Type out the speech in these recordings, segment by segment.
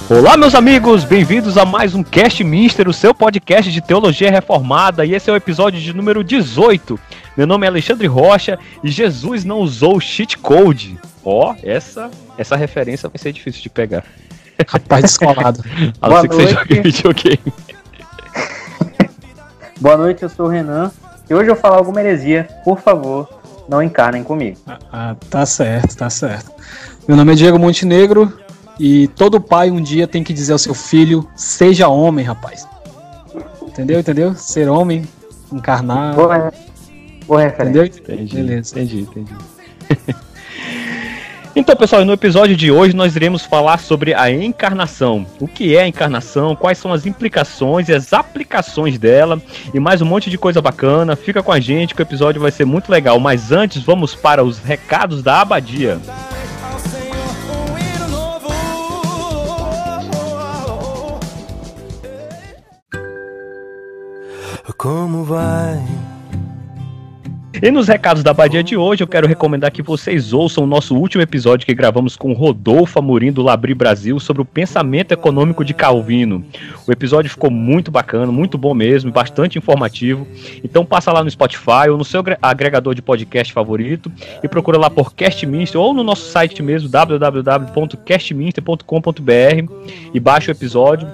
Olá, meus amigos, bem-vindos a mais um Cast Mister, o seu podcast de teologia reformada, e esse é o episódio de número 18. Meu nome é Alexandre Rocha e Jesus não usou o cheat code. Essa referência vai ser difícil de pegar. Rapaz descolado. A não ser que você jogue videogame. Boa noite, eu sou o Renan e hoje eu vou falar alguma heresia. Por favor, não encarnem comigo. Tá certo. Meu nome é Diego Montenegro e todo pai um dia tem que dizer ao seu filho: seja homem, rapaz. Entendeu? Ser homem, encarnar. Boa referência. Entendeu? Beleza. Entendi. Então, pessoal, no episódio de hoje nós iremos falar sobre a encarnação. O que é a encarnação, quais são as implicações e as aplicações dela e mais um monte de coisa bacana. Fica com a gente que o episódio vai ser muito legal. Mas antes, vamos para os recados da Abadia. Como vai? E nos recados da Abadia de hoje, eu quero recomendar que vocês ouçam o nosso último episódio que gravamos com Rodolfo Amorim do Labri Brasil sobre o pensamento econômico de Calvino. O episódio ficou muito bacana, muito bom mesmo, bastante informativo. Então passa lá no Spotify ou no seu agregador de podcast favorito e procura lá por Cast Mister ou no nosso site mesmo, www.castminster.com.br, e baixa o episódio,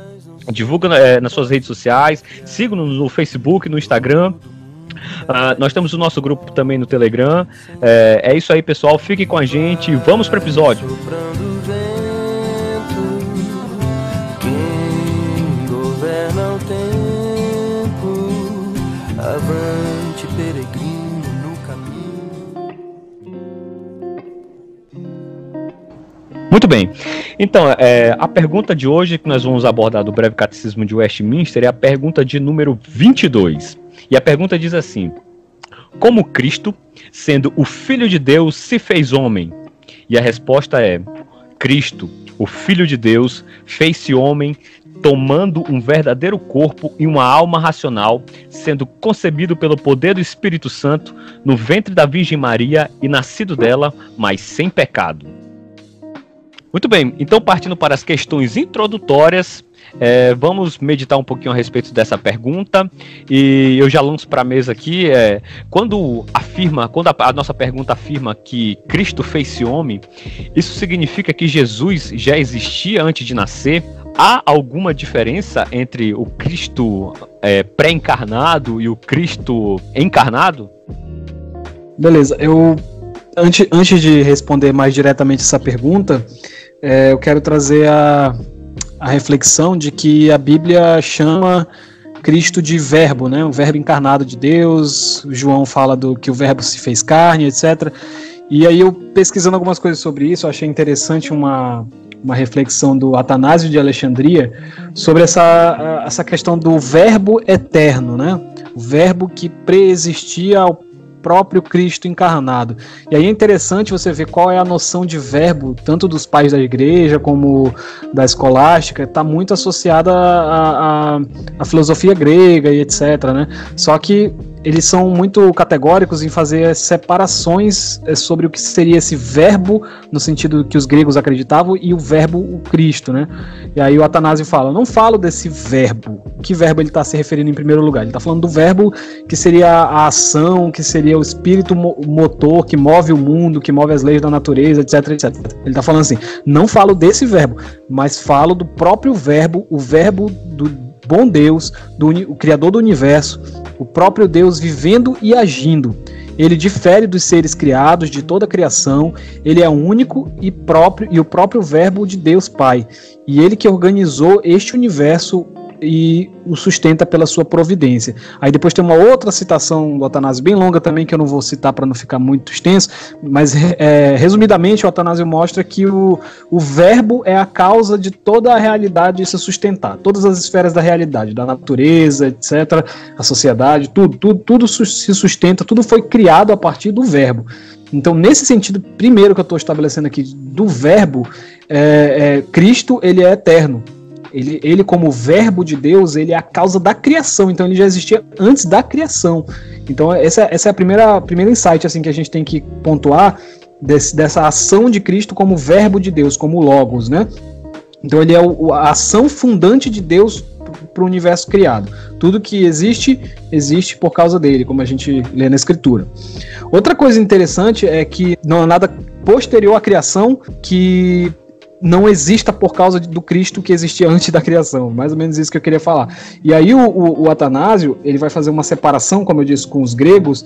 divulga nas suas redes sociais, siga-nos no Facebook, no Instagram. Nós temos o nosso grupo também no Telegram. É isso aí, pessoal, fiquem com a gente e vamos para o episódio. Quem governa o tempo, avante peregrino no caminho. Muito bem, então a pergunta de hoje que nós vamos abordar do Breve Catecismo de Westminster é a pergunta de número 22. E a pergunta diz assim: como Cristo, sendo o Filho de Deus, se fez homem? E a resposta é: Cristo, o Filho de Deus, fez-se homem, tomando um verdadeiro corpo e uma alma racional, sendo concebido pelo poder do Espírito Santo, no ventre da Virgem Maria e nascido dela, mas sem pecado. Muito bem, então partindo para as questões introdutórias, vamos meditar um pouquinho a respeito dessa pergunta, e eu já lanço para a mesa aqui, quando a nossa pergunta afirma que Cristo fez-se homem, isso significa que Jesus já existia antes de nascer? Há alguma diferença entre o Cristo pré-encarnado e o Cristo encarnado? Beleza, antes de responder mais diretamente essa pergunta, eu quero trazer a reflexão de que a Bíblia chama Cristo de verbo, né? O verbo encarnado de Deus. O João fala que o verbo se fez carne, etc. E aí eu, pesquisando algumas coisas sobre isso, eu achei interessante uma reflexão do Atanásio de Alexandria sobre essa questão do verbo eterno, né? O verbo que preexistia ao próprio Cristo encarnado. E aí é interessante você ver qual é a noção de verbo, tanto dos pais da igreja como da escolástica, está muito associada à filosofia grega e etc, né? Só que eles são muito categóricos em fazer separações sobre o que seria esse verbo, no sentido que os gregos acreditavam, e o verbo, o Cristo, né? E aí o Atanásio fala: não falo desse verbo. Que verbo ele está se referindo em primeiro lugar? Ele está falando do verbo que seria a ação, que seria o espírito motor, que move o mundo, que move as leis da natureza, etc, etc. Ele está falando assim: não falo desse verbo, mas falo do próprio verbo, o verbo do bom Deus, o Criador do universo, o próprio Deus vivendo e agindo. Ele difere dos seres criados, de toda a criação. Ele é único e o próprio verbo de Deus Pai. E ele que organizou este universo e o sustenta pela sua providência. Aí depois tem uma outra citação do Atanásio bem longa também, que eu não vou citar para não ficar muito extenso, mas resumidamente o Atanásio mostra que o verbo é a causa de toda a realidade se sustentar, todas as esferas da realidade, da natureza, etc, a sociedade, tudo se sustenta, tudo foi criado a partir do verbo. Então, nesse sentido, primeiro que eu estou estabelecendo aqui do verbo, Cristo, ele é eterno. Ele como verbo de Deus, ele é a causa da criação, então ele já existia antes da criação. Então essa é a primeira insight assim, que a gente tem que pontuar dessa ação de Cristo como verbo de Deus, como logos, né? Então ele é a ação fundante de Deus para o universo criado. Tudo que existe, existe por causa dele, como a gente lê na Escritura. Outra coisa interessante é que não há nada posterior à criação que não exista por causa do Cristo que existia antes da criação. Mais ou menos isso que eu queria falar. E aí o Atanásio, ele vai fazer uma separação, como eu disse, com os gregos.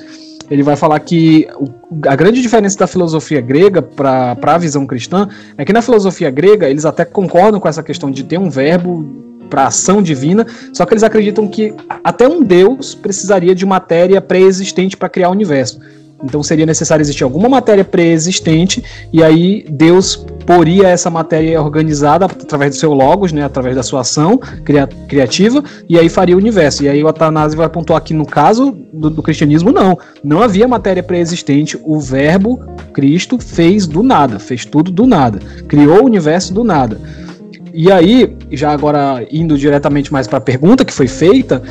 Ele vai falar que a grande diferença da filosofia grega para a visão cristã é que na filosofia grega eles até concordam com essa questão de ter um verbo para ação divina, só que eles acreditam que até um Deus precisaria de matéria pré-existente para criar o universo. Então seria necessário existir alguma matéria pré-existente, e aí Deus poria essa matéria organizada através do seu logos, né, através da sua ação criativa, e aí faria o universo. E aí o Atanásio vai pontuar que no caso do cristianismo não havia matéria pré-existente, o verbo Cristo fez do nada, fez tudo do nada, criou o universo do nada. E aí, já agora indo diretamente mais para a pergunta que foi feita,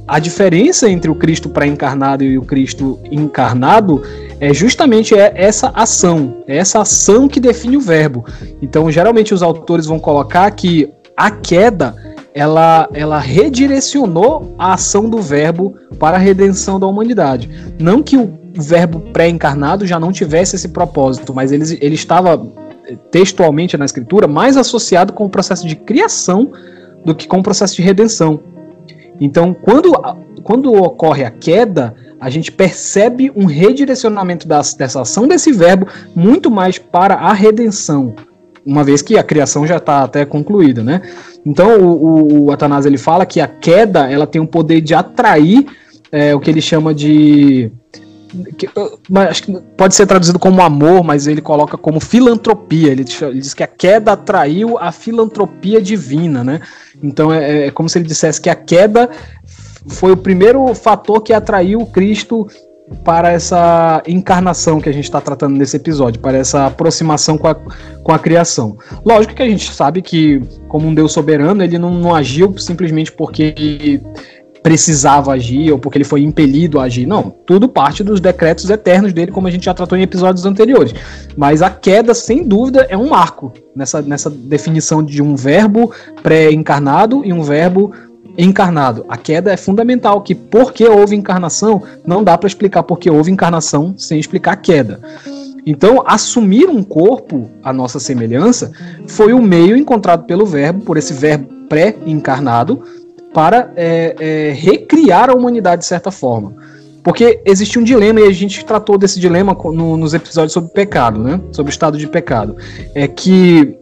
a diferença entre o Cristo pré-encarnado e o Cristo encarnado é justamente essa ação que define o verbo. Então, geralmente os autores vão colocar que a queda, ela redirecionou a ação do verbo para a redenção da humanidade. Não que o verbo pré-encarnado já não tivesse esse propósito, mas ele estava textualmente na Escritura mais associado com o processo de criação do que com o processo de redenção. Então, quando ocorre a queda, a gente percebe um redirecionamento dessa ação desse verbo muito mais para a redenção, uma vez que a criação já está até concluída, né? Então, o Atanásio ele fala que a queda ela tem o poder de atrair o que ele chama de... acho que pode ser traduzido como amor, mas ele coloca como filantropia. Ele diz que a queda atraiu a filantropia divina, né? Então é como se ele dissesse que a queda foi o primeiro fator que atraiu o Cristo para essa encarnação que a gente está tratando nesse episódio, para essa aproximação com a criação. Lógico que a gente sabe que, como um Deus soberano, ele não agiu simplesmente porque precisava agir ou porque ele foi impelido a agir. Não, tudo parte dos decretos eternos dele, como a gente já tratou em episódios anteriores. Mas a queda, sem dúvida, é um marco nessa definição de um verbo pré-encarnado e um verbo encarnado. A queda é fundamental, que porque houve encarnação, não dá para explicar porque houve encarnação sem explicar a queda. Então, assumir um corpo à nossa semelhança foi o meio encontrado pelo verbo, por esse verbo pré-encarnado, para recriar a humanidade de certa forma. Porque existe um dilema, e a gente tratou desse dilema nos episódios sobre pecado, né? Sobre o estado de pecado. É que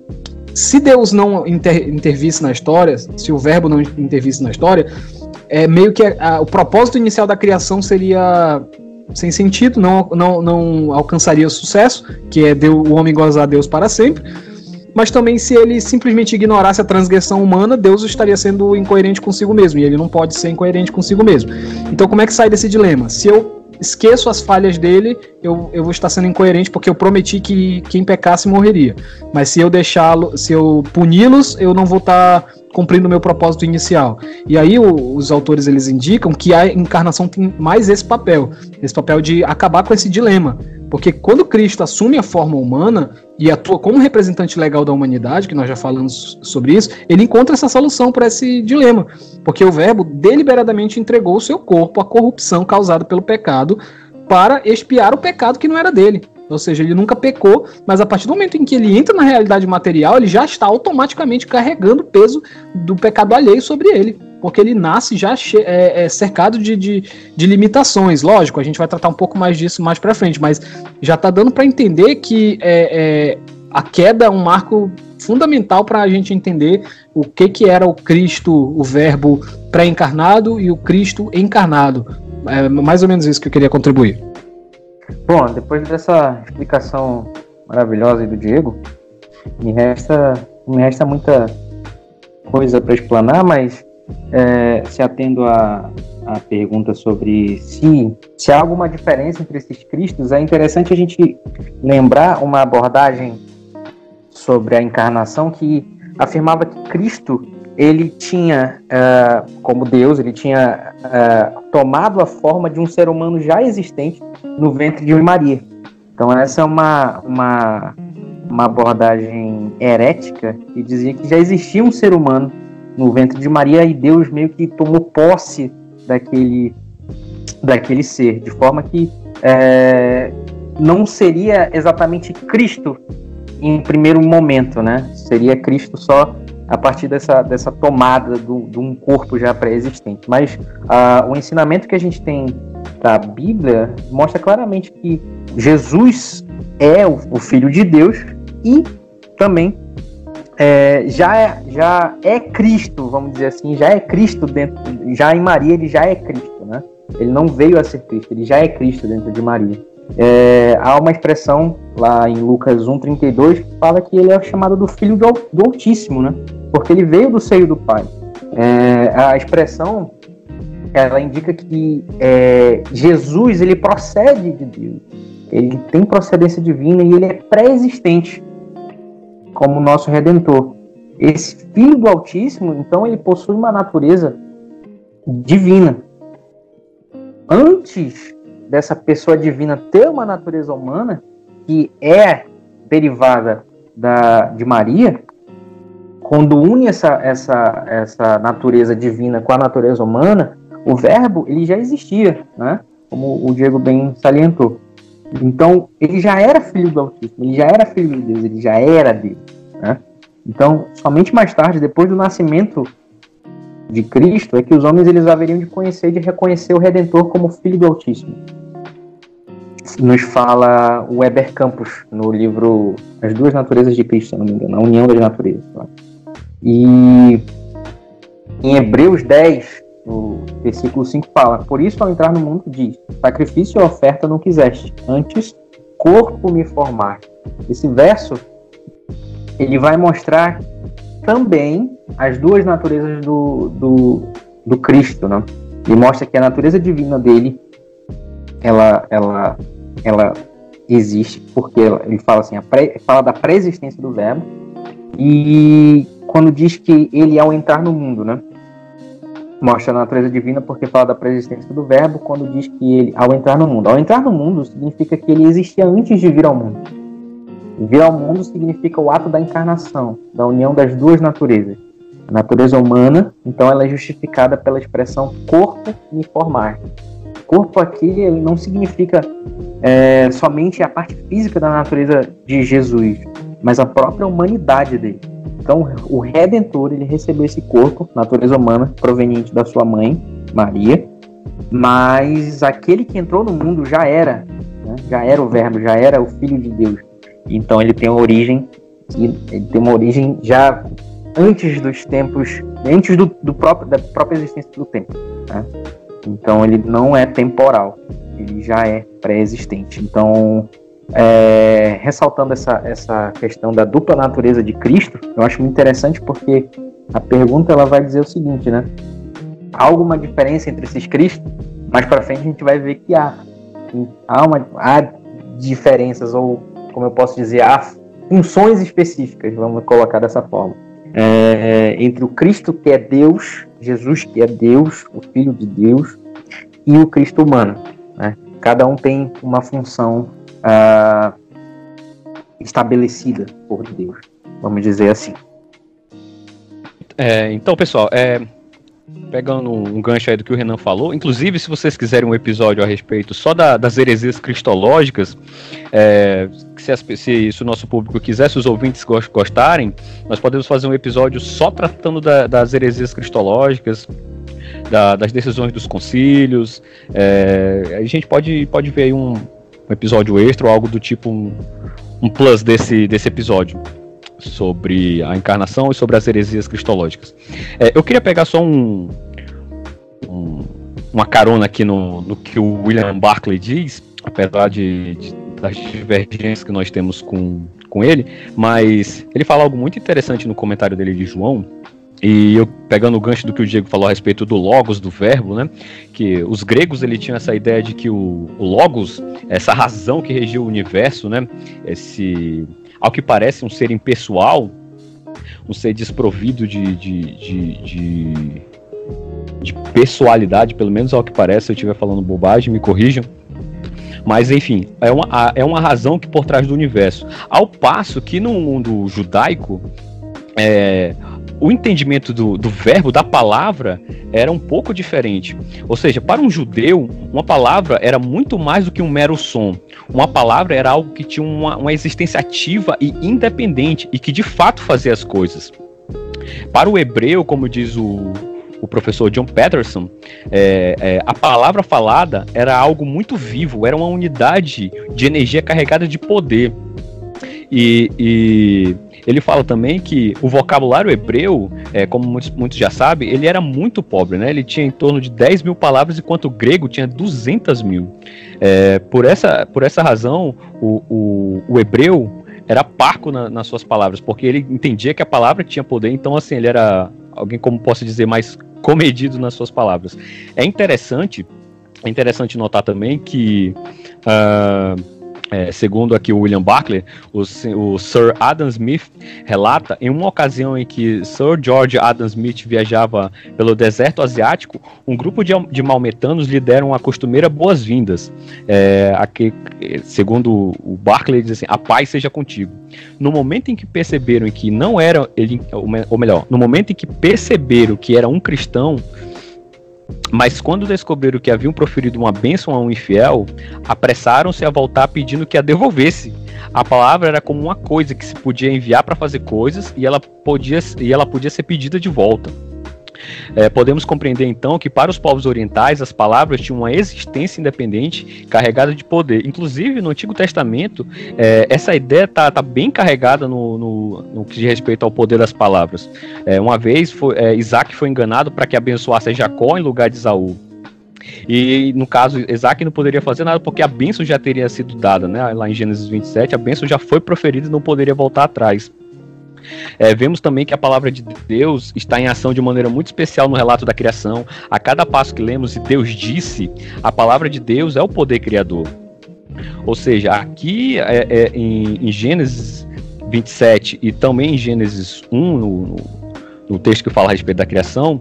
se Deus não intervisse na história, se o verbo não intervisse na história, meio que o propósito inicial da criação seria sem sentido, não alcançaria o sucesso, que é o homem gozar a Deus para sempre. Mas também, se ele simplesmente ignorasse a transgressão humana, Deus estaria sendo incoerente consigo mesmo, e ele não pode ser incoerente consigo mesmo. Então, como é que sai desse dilema? Se eu esqueço as falhas dele, eu vou estar sendo incoerente porque eu prometi que quem pecasse morreria. Mas se eu puni-los, eu não vou estar cumprindo o meu propósito inicial. E aí os autores eles indicam que a encarnação tem mais esse papel de acabar com esse dilema. Porque quando Cristo assume a forma humana e atua como representante legal da humanidade, que nós já falamos sobre isso, ele encontra essa solução para esse dilema. Porque o verbo deliberadamente entregou o seu corpo à corrupção causada pelo pecado para expiar o pecado que não era dele. Ou seja, ele nunca pecou, mas a partir do momento em que ele entra na realidade material, ele já está automaticamente carregando o peso do pecado alheio sobre ele. Porque ele nasce já cercado de limitações. Lógico, a gente vai tratar um pouco mais disso mais pra frente, mas já tá dando para entender que a queda é um marco fundamental para a gente entender o que era o Cristo, o verbo pré-encarnado e o Cristo encarnado. É mais ou menos isso que eu queria contribuir. Bom, depois dessa explicação maravilhosa aí do Diego, me resta muita coisa para explanar, mas se atendo à pergunta sobre se há alguma diferença entre esses Cristos, é interessante a gente lembrar uma abordagem sobre a encarnação que afirmava que Cristo, ele tinha, como Deus, ele tinha tomado a forma de um ser humano já existente no ventre de Maria. Então essa é uma uma abordagem herética que dizia que já existia um ser humano no ventre de Maria e Deus meio que tomou posse daquele ser, de forma que não seria exatamente Cristo em primeiro momento, né? Seria Cristo só a partir dessa tomada de um corpo já pré-existente. Mas o ensinamento que a gente tem da Bíblia mostra claramente que Jesus é o Filho de Deus e também já é Cristo, vamos dizer assim, já é Cristo já em Maria ele já é Cristo, né? Ele não veio a ser Cristo, ele já é Cristo dentro de Maria. Há uma expressão lá em Lucas 1,32 que fala que ele é chamado do Filho do Altíssimo, né? Porque ele veio do seio do Pai. A expressão ela indica que Jesus ele procede de Deus, ele tem procedência divina e ele é pré-existente como nosso Redentor. Esse Filho do Altíssimo, então, ele possui uma natureza divina. Antes dessa pessoa divina ter uma natureza humana, que é derivada de Maria, quando une essa natureza divina com a natureza humana, o Verbo ele já existia, né? Como o Diego bem salientou. Então, ele já era Filho do Altíssimo, ele já era Filho de Deus, ele já era Deus, né? Então, somente mais tarde, depois do nascimento de Cristo, é que os homens eles haveriam de conhecer e de reconhecer o Redentor como Filho do Altíssimo. Nos fala o Weber Campos no livro As Duas Naturezas de Cristo, se não me engano, a União das Naturezas. E em Hebreus 10, no versículo 5 fala: por isso ao entrar no mundo diz, sacrifício e oferta não quiseste, antes corpo me formaste. Esse verso ele vai mostrar também as duas naturezas do Cristo, né? Ele mostra que a natureza divina dele ela existe porque ele fala assim, fala da pré-existência do Verbo, e quando diz que ele ao entrar no mundo, né? Mostra a natureza divina porque fala da pré-existência do Verbo, quando diz que ele ao entrar no mundo. Ao entrar no mundo significa que ele existia antes de vir ao mundo. Vir ao mundo significa o ato da encarnação, da união das duas naturezas. A natureza humana, então, ela é justificada pela expressão corpo me formar. Corpo aqui ele não significa somente a parte física da natureza de Jesus, mas a própria humanidade dele. Então, o Redentor, ele recebeu esse corpo, natureza humana, proveniente da sua mãe, Maria, mas aquele que entrou no mundo já era, né? Já era o Verbo, já era o Filho de Deus. Então, ele tem uma origem já antes dos tempos, antes da própria existência do tempo, né? Então, ele não é temporal, ele já é pré-existente. Então, ressaltando essa questão da dupla natureza de Cristo, eu acho muito interessante porque a pergunta ela vai dizer o seguinte, né? Há alguma diferença entre esses Cristos? Mais para frente a gente vai ver que há diferenças, ou como eu posso dizer, há funções específicas, vamos colocar dessa forma, entre o Cristo que é Deus, Jesus que é Deus, o Filho de Deus, e o Cristo humano, né? Cada um tem uma função estabelecida por Deus, vamos dizer assim. Então, pessoal, pegando um gancho aí do que o Renan falou, inclusive se vocês quiserem um episódio a respeito só das heresias cristológicas, se o nosso público quiser, se os ouvintes gostarem, nós podemos fazer um episódio só tratando das heresias cristológicas, das decisões dos concílios. A gente pode ver aí um episódio extra ou algo do tipo, um plus desse episódio sobre a encarnação e sobre as heresias cristológicas. Eu queria pegar só uma carona aqui no que o William Barclay diz, apesar das divergências que nós temos com ele, mas ele fala algo muito interessante no comentário dele de João. E eu, pegando o gancho do que o Diego falou a respeito do logos, do verbo, né? Que os gregos ele tinham essa ideia de que o logos, essa razão que regia o universo, né? Ao que parece um ser impessoal, um ser desprovido de pessoalidade, pelo menos ao que parece. Se eu estiver falando bobagem, me corrijam. Mas, enfim, é uma razão que por trás do universo. Ao passo que no mundo judaico, o entendimento do verbo, da palavra, era um pouco diferente. Ou seja, para um judeu, uma palavra era muito mais do que um mero som. Uma palavra era algo que tinha uma existência ativa e independente, e que de fato fazia as coisas. Para o hebreu, como diz o professor John Patterson, a palavra falada era algo muito vivo, era uma unidade de energia carregada de poder. E ele fala também que o vocabulário hebreu, como muitos já sabem, ele era muito pobre, né? Ele tinha em torno de 10 mil palavras, enquanto o grego tinha 200 mil. Por essa razão, o hebreu era parco nas suas palavras, porque ele entendia que a palavra tinha poder, então assim, ele era alguém, como posso dizer, mais comedido nas suas palavras. É interessante notar também que segundo aqui o William Barclay, o Sir Adam Smith relata em uma ocasião em que Sir George Adam Smith viajava pelo deserto asiático, um grupo de maometanos lhe deram a costumeira boas-vindas. Segundo o Barclay, diz assim: a paz seja contigo. No momento em que perceberam que não era ele, ou melhor, no momento em que perceberam que era um cristão, mas quando descobriram que haviam proferido uma bênção a um infiel, apressaram-se a voltar pedindo que a devolvesse. A palavra era como uma coisa que se podia enviar para fazer coisas e ela podia ser pedida de volta. Podemos compreender então que para os povos orientais as palavras tinham uma existência independente carregada de poder. Inclusive no Antigo Testamento essa ideia está bem carregada no que diz respeito ao poder das palavras. Uma vez Isaac foi enganado para que abençoasse Jacó em lugar de Esaú. E no caso, Isaac não poderia fazer nada porque a bênção já teria sido dada, né? Lá em Gênesis 27, a bênção já foi proferida e não poderia voltar atrás. Vemos também que a palavra de Deus está em ação de maneira muito especial no relato da criação. A cada passo que lemos, e Deus disse, a palavra de Deus é o poder criador. Ou seja, aqui em Gênesis 27 e também em Gênesis 1, no texto que fala a respeito da criação,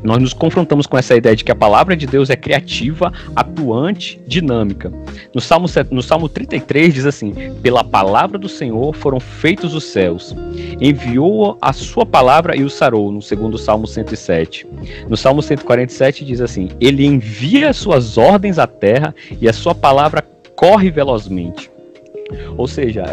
nós nos confrontamos com essa ideia de que a palavra de Deus é criativa, atuante, dinâmica. No Salmo 33 diz assim: pela palavra do Senhor foram feitos os céus, enviou a sua palavra e os sarou, no segundo Salmo 107. No Salmo 147 diz assim: ele envia suas ordens à terra e a sua palavra corre velozmente. Ou seja,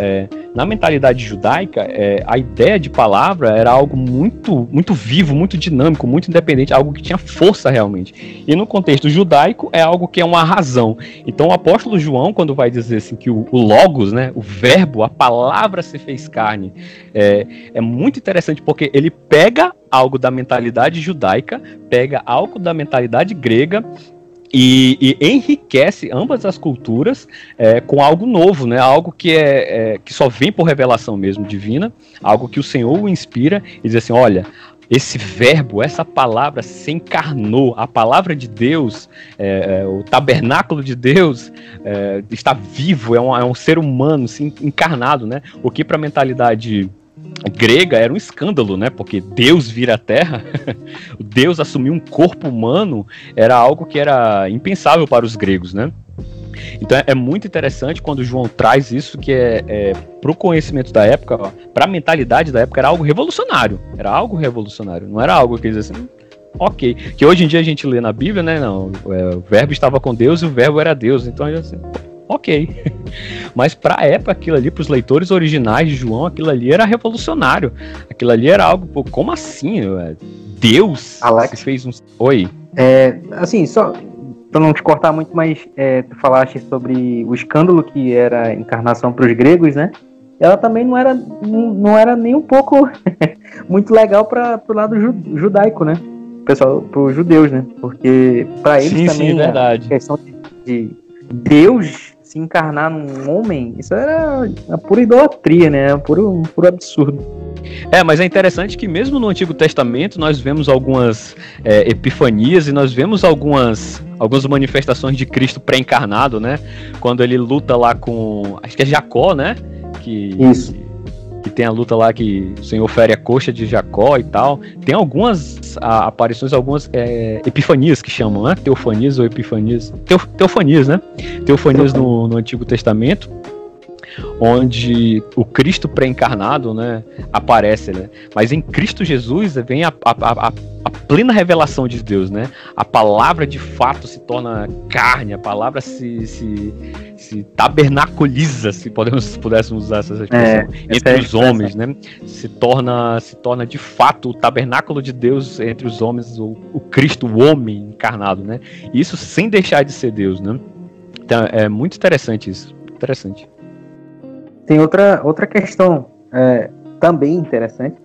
na mentalidade judaica, a ideia de palavra era algo muito, muito vivo, muito dinâmico, muito independente, algo que tinha força realmente. E no contexto judaico é algo que é uma razão. Então o apóstolo João, quando vai dizer assim que o logos, né, o verbo, a palavra se fez carne, é muito interessante porque ele pega algo da mentalidade judaica, pega algo da mentalidade grega, e enriquece ambas as culturas com algo novo, né? Algo que que só vem por revelação mesmo divina, algo que o Senhor o inspira e diz assim: olha, esse verbo, essa palavra se encarnou, a palavra de Deus, o tabernáculo de Deus está vivo, é um ser humano assim, encarnado, né? O que para a mentalidade grega era um escândalo, né? Porque Deus vir à Terra, Deus assumir um corpo humano, era algo que era impensável para os gregos, né? Então é muito interessante quando João traz isso, que para o conhecimento da época, para a mentalidade da época, era algo revolucionário. Não era algo que eles assim, ok. Que hoje em dia a gente lê na Bíblia, né? Não, o verbo estava com Deus e o verbo era Deus. Então assim, ok. Mas para a época, aquilo ali, para os leitores originais de João, aquilo ali era revolucionário. Aquilo ali era algo, pô, como assim? Deus Alex, se fez um... Oi? Assim, só para não te cortar muito, mas tu falaste sobre o escândalo que era a encarnação para os gregos, né? Ela também não era nem um pouco muito legal para o lado judaico, né? Pessoal, para os judeus, né? Porque para eles também a questão de Deus se encarnar num homem, isso era uma pura idolatria, né? Um puro absurdo. Mas é interessante que mesmo no Antigo Testamento nós vemos algumas epifanias e nós vemos algumas manifestações de Cristo pré-encarnado, né? Quando ele luta lá com, acho que é Jacó, né? Isso. que tem a luta lá que o Senhor fere a coxa de Jacó e tal. Tem algumas aparições, algumas epifanias que chamam, né? Teofanias ou epifanias. Teofanias, né? Teofanias no Antigo Testamento, onde o Cristo pré-encarnado, né, aparece, né? Mas em Cristo Jesus vem a plena revelação de Deus, né? A palavra de fato se torna carne, a palavra se tabernaculiza, se pudéssemos usar essa expressão, entre os homens, né? Se torna de fato o tabernáculo de Deus entre os homens, o Cristo, o homem encarnado, né? Isso sem deixar de ser Deus, né? Então é muito interessante isso, interessante. Tem outra questão também interessante.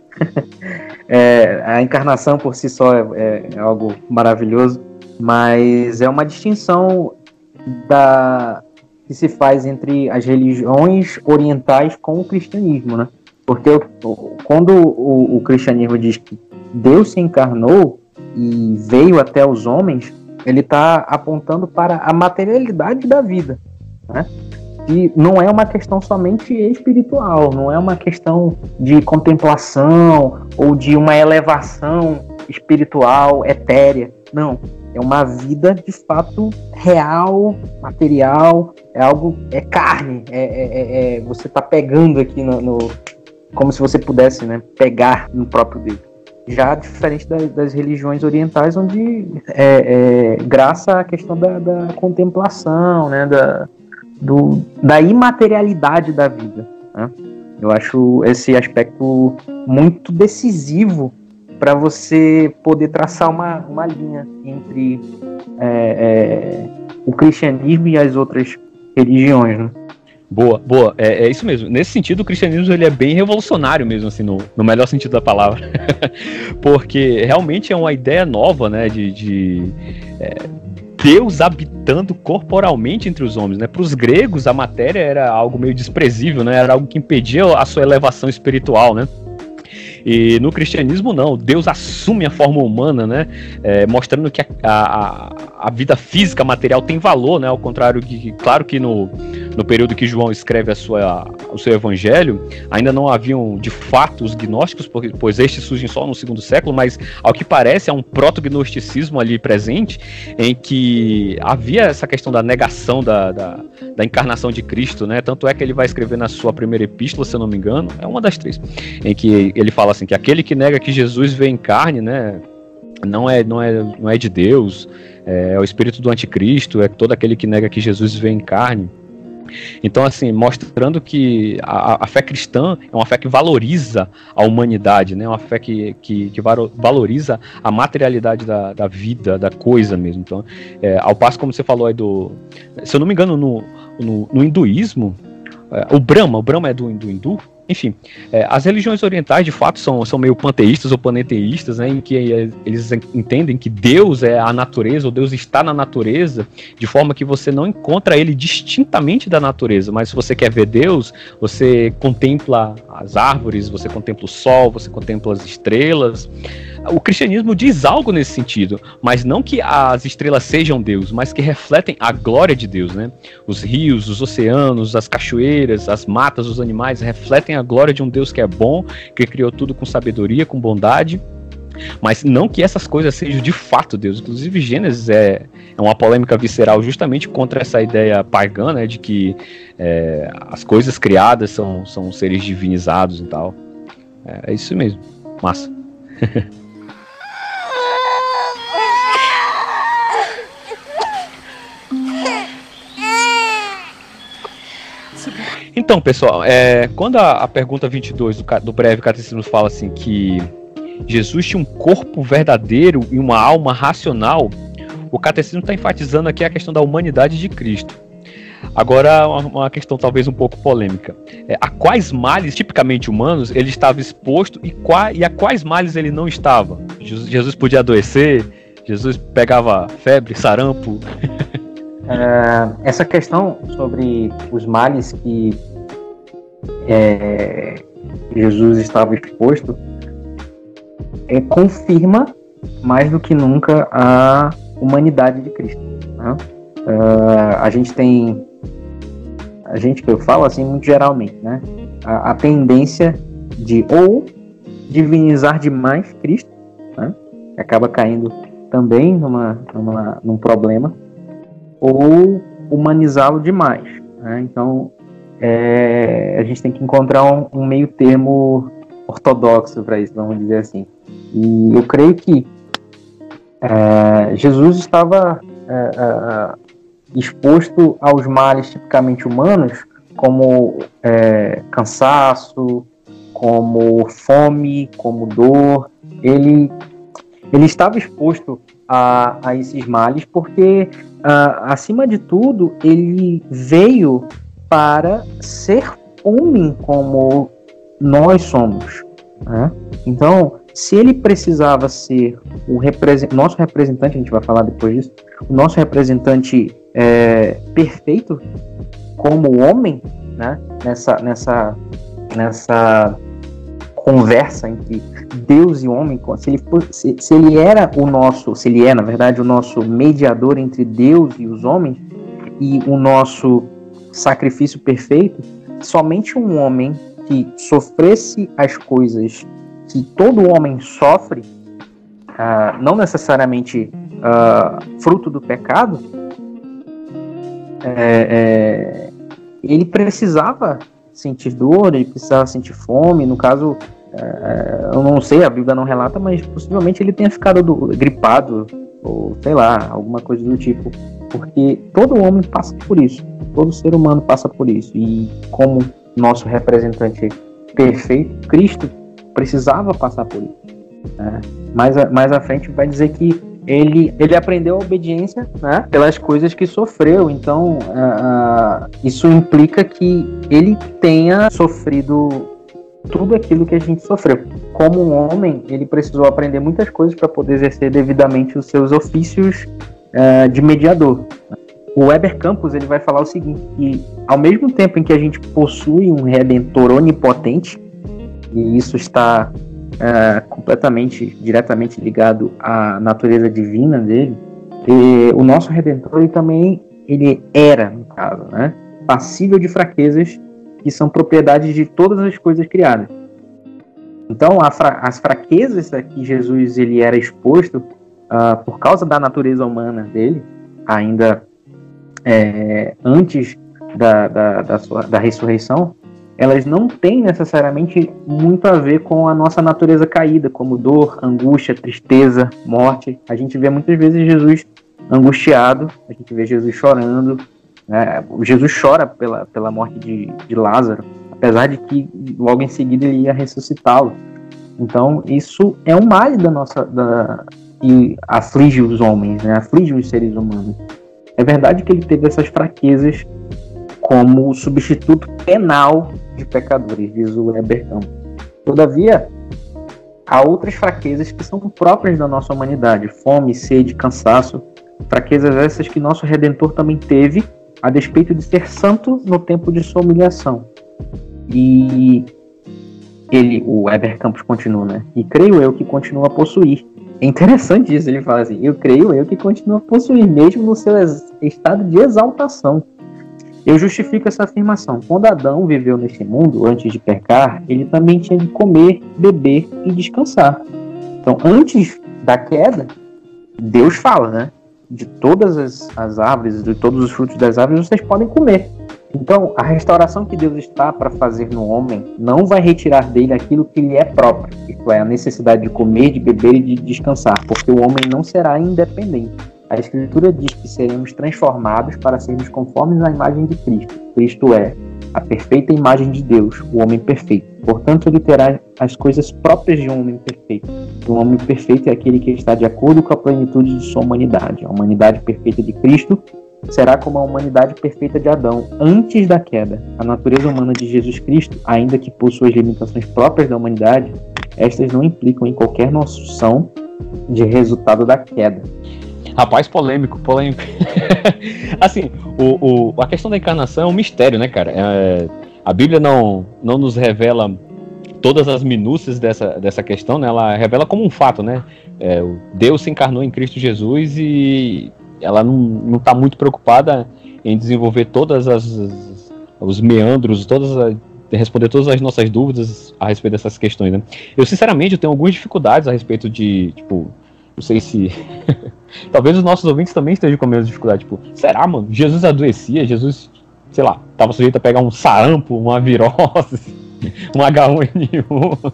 A encarnação por si só é algo maravilhoso, mas é uma distinção que se faz entre as religiões orientais com o cristianismo, né? Porque quando o cristianismo diz que Deus se encarnou e veio até os homens, ele está apontando para a materialidade da vida, né? E não é uma questão somente espiritual, não é uma questão de contemplação ou de uma elevação espiritual, etérea. Não, é uma vida de fato real, material, é carne, você está pegando aqui como se você pudesse, né, pegar no próprio Deus. Já diferente das religiões orientais, onde graça à questão da contemplação, né, da imaterialidade da vida, né? Eu acho esse aspecto muito decisivo para você poder traçar uma linha entre o cristianismo e as outras religiões, né? Boa, é isso mesmo. Nesse sentido, o cristianismo ele é bem revolucionário mesmo, assim, no melhor sentido da palavra. Porque realmente é uma ideia nova, né, de Deus habitando corporalmente entre os homens, né? Para os gregos, a matéria era algo meio desprezível, né? Era algo que impedia a sua elevação espiritual, né? E no cristianismo não, Deus assume a forma humana, né? Mostrando que a vida física, material tem valor, né? Ao contrário que, claro que no período que João escreve o seu evangelho, ainda não haviam de fato os gnósticos, pois estes surgem só no segundo século, mas ao que parece há um proto-gnosticismo ali presente, em que havia essa questão da negação da encarnação de Cristo, né? Tanto é que ele vai escrever na sua primeira epístola, se eu não me engano, é uma das 3, em que ele fala assim, que aquele que nega que Jesus veio em carne, né, não é de Deus, é o espírito do anticristo, é todo aquele que nega que Jesus veio em carne. Então, assim, mostrando que a fé cristã é uma fé que valoriza a humanidade, né? Uma fé que valoriza a materialidade da vida, da coisa mesmo. Então, ao passo, como você falou aí se eu não me engano, no hinduísmo, o Brahma é do hindu. Enfim, as religiões orientais de fato são meio panteístas ou panenteístas, né, em que eles entendem que Deus é a natureza, ou Deus está na natureza, de forma que você não encontra ele distintamente da natureza, mas se você quer ver Deus, você contempla as árvores, você contempla o sol, você contempla as estrelas. O cristianismo diz algo nesse sentido, mas não que as estrelas sejam Deus, mas que refletem a glória de Deus, né? Os rios, os oceanos, as cachoeiras, as matas, os animais refletem a glória de um Deus que é bom, que criou tudo com sabedoria, com bondade, mas não que essas coisas sejam de fato Deus. Inclusive Gênesis é uma polêmica visceral justamente contra essa ideia pagã, né, de que as coisas criadas são seres divinizados e tal. É isso mesmo, massa. Então, pessoal, quando a pergunta 22 do breve catecismo fala assim que Jesus tinha um corpo verdadeiro e uma alma racional, o catecismo está enfatizando aqui a questão da humanidade de Cristo. Agora, uma questão talvez um pouco polêmica. A quais males tipicamente humanos ele estava exposto e a quais males ele não estava? Jesus podia adoecer? Jesus pegava febre, sarampo? Essa questão sobre os males que Jesus estava exposto confirma mais do que nunca a humanidade de Cristo, né? A gente que eu falo assim muito geralmente, né? A tendência de ou divinizar demais Cristo, né? Acaba caindo também num problema, ou humanizá-lo demais, né? Então a gente tem que encontrar um meio termo ortodoxo para isso, vamos dizer assim. E eu creio que Jesus estava exposto aos males tipicamente humanos, como cansaço, como fome, como dor. Ele estava exposto a esses males porque, acima de tudo, ele veio para ser homem como nós somos, né? Então, se ele precisava ser o nosso representante, a gente vai falar depois disso, o nosso representante perfeito como homem, né? Nessa conversa entre Deus e homem, se ele é, na verdade, o nosso mediador entre Deus e os homens, e o nosso sacrifício perfeito, somente um homem que sofresse as coisas que todo homem sofre, não necessariamente fruto do pecado, ele precisava sentir dor, ele precisava sentir fome. No caso, eu não sei, a Bíblia não relata, mas possivelmente ele tenha ficado gripado, ou sei lá, alguma coisa do tipo, porque todo homem passa por isso, todo ser humano passa por isso, e como nosso representante perfeito, Cristo, precisava passar por isso, né? Mais à frente vai dizer que ele aprendeu a obediência, né, pelas coisas que sofreu. Então isso implica que ele tenha sofrido tudo aquilo que a gente sofreu. Como um homem, ele precisou aprender muitas coisas para poder exercer devidamente os seus ofícios de mediador. O Weber Campos, ele vai falar o seguinte, que ao mesmo tempo em que a gente possui um Redentor onipotente, e isso está diretamente ligado à natureza divina dele, e o nosso Redentor ele era, no caso, né, passível de fraquezas que são propriedades de todas as coisas criadas. Então, as fraquezas a que Jesus ele era exposto por causa da natureza humana dele, ainda antes da ressurreição, elas não têm necessariamente muito a ver com a nossa natureza caída, como dor, angústia, tristeza, morte. A gente vê muitas vezes Jesus angustiado, a gente vê Jesus chorando, né? Jesus chora pela morte de Lázaro, apesar de que logo em seguida ele ia ressuscitá-lo. Então isso é um mal que aflige os homens, né? Aflige os seres humanos. É verdade que ele teve essas fraquezas como substituto penal de pecadores, diz o Weber Campos. Todavia, há outras fraquezas que são próprias da nossa humanidade: fome, sede, cansaço, fraquezas essas que nosso Redentor também teve, a despeito de ser santo no tempo de sua humilhação. E o Weber Campos continua, né? E creio eu que continua a possuir. É interessante isso, ele fala assim: eu creio eu que continua a possuir, mesmo no seu estado de exaltação. Eu justifico essa afirmação. Quando Adão viveu neste mundo, antes de pecar, ele também tinha de comer, beber e descansar. Então, antes da queda, Deus fala, né? De todas as árvores, de todos os frutos das árvores, vocês podem comer. Então, a restauração que Deus está para fazer no homem não vai retirar dele aquilo que lhe é próprio, isto é, a necessidade de comer, de beber e de descansar, porque o homem não será independente. A Escritura diz que seremos transformados para sermos conformes à imagem de Cristo. Cristo é a perfeita imagem de Deus, o homem perfeito. Portanto, ele terá as coisas próprias de um homem perfeito. O homem perfeito é aquele que está de acordo com a plenitude de sua humanidade. A humanidade perfeita de Cristo será como a humanidade perfeita de Adão antes da queda. A natureza humana de Jesus Cristo, ainda que possua as limitações próprias da humanidade, estas não implicam em qualquer noção de resultado da queda. Rapaz, polêmico. Assim, a questão da encarnação é um mistério, né, cara? A Bíblia não nos revela todas as minúcias dessa questão, né? Ela revela como um fato, né? Deus se encarnou em Cristo Jesus e ela não está muito preocupada em desenvolver todas os meandros, todas responder todas as nossas dúvidas a respeito dessas questões, né? Eu, sinceramente, eu tenho algumas dificuldades a respeito de, tipo, não sei se... Talvez os nossos ouvintes também estejam com a mesma dificuldade, tipo, será, mano? Jesus adoecia? Jesus, sei lá, estava sujeito a pegar um sarampo, uma virose, um H1N1.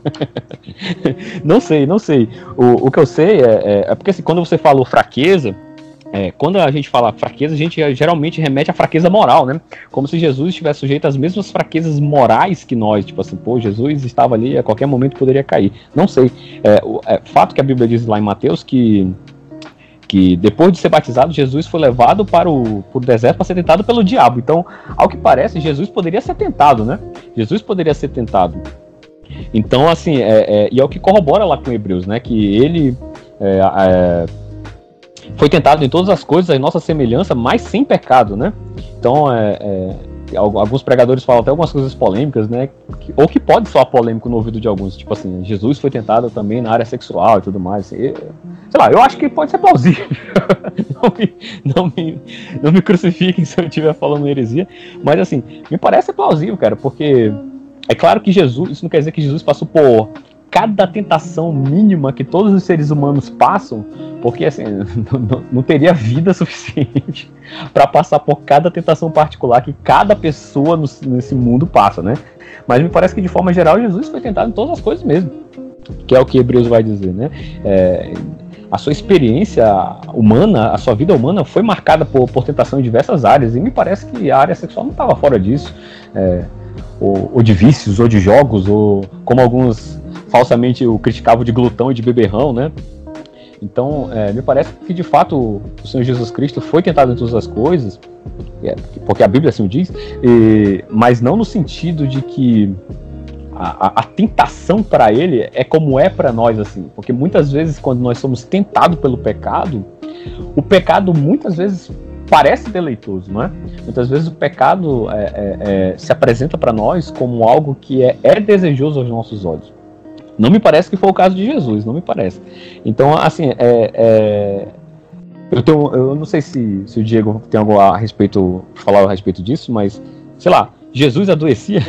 Não sei. O que eu sei é porque assim, quando você falou fraqueza, quando a gente fala fraqueza, a gente geralmente remete à fraqueza moral, né? Como se Jesus estivesse sujeito às mesmas fraquezas morais que nós. Tipo assim, pô, Jesus estava ali, a qualquer momento poderia cair. Não sei. Fato que a Bíblia diz lá em Mateus que depois de ser batizado, Jesus foi levado para o deserto para ser tentado pelo diabo. Então, ao que parece, Jesus poderia ser tentado, né? Jesus poderia ser tentado. Então, assim, e é o que corrobora lá com Hebreus, né? Que ele foi tentado em todas as coisas, a nossa semelhança, mas sem pecado, né? Então, alguns pregadores falam até algumas coisas polêmicas, né? Ou que pode soar polêmico no ouvido de alguns, tipo assim, Jesus foi tentado também na área sexual e tudo mais. Sei lá, eu acho que pode ser plausível. Não me crucifiquem se eu estiver falando heresia, mas assim, me parece plausível, cara, porque é claro que Jesus, isso não quer dizer que Jesus passou por cada tentação mínima que todos os seres humanos passam, porque assim, não teria vida suficiente para passar por cada tentação particular que cada pessoa nesse mundo passa, né? Mas me parece que de forma geral Jesus foi tentado em todas as coisas mesmo, que é o que Hebreus vai dizer, né? A sua experiência humana, a sua vida humana foi marcada por tentação em diversas áreas, e me parece que a área sexual não estava fora disso, ou de vícios, ou de jogos, ou como alguns falsamente o criticavam de glutão e de beberrão, né? Então, me parece que de fato o Senhor Jesus Cristo foi tentado em todas as coisas, porque a Bíblia assim o diz, mas não no sentido de que a tentação para ele é como é para nós, assim, porque muitas vezes quando nós somos tentados pelo pecado, o pecado muitas vezes parece deleitoso, não é? Muitas vezes o pecado se apresenta para nós como algo que é desejoso aos nossos olhos. Não me parece que foi o caso de Jesus, não me parece. Então, assim, eu não sei se o Diego tem algo a falar a respeito disso, mas, sei lá, Jesus adoecia?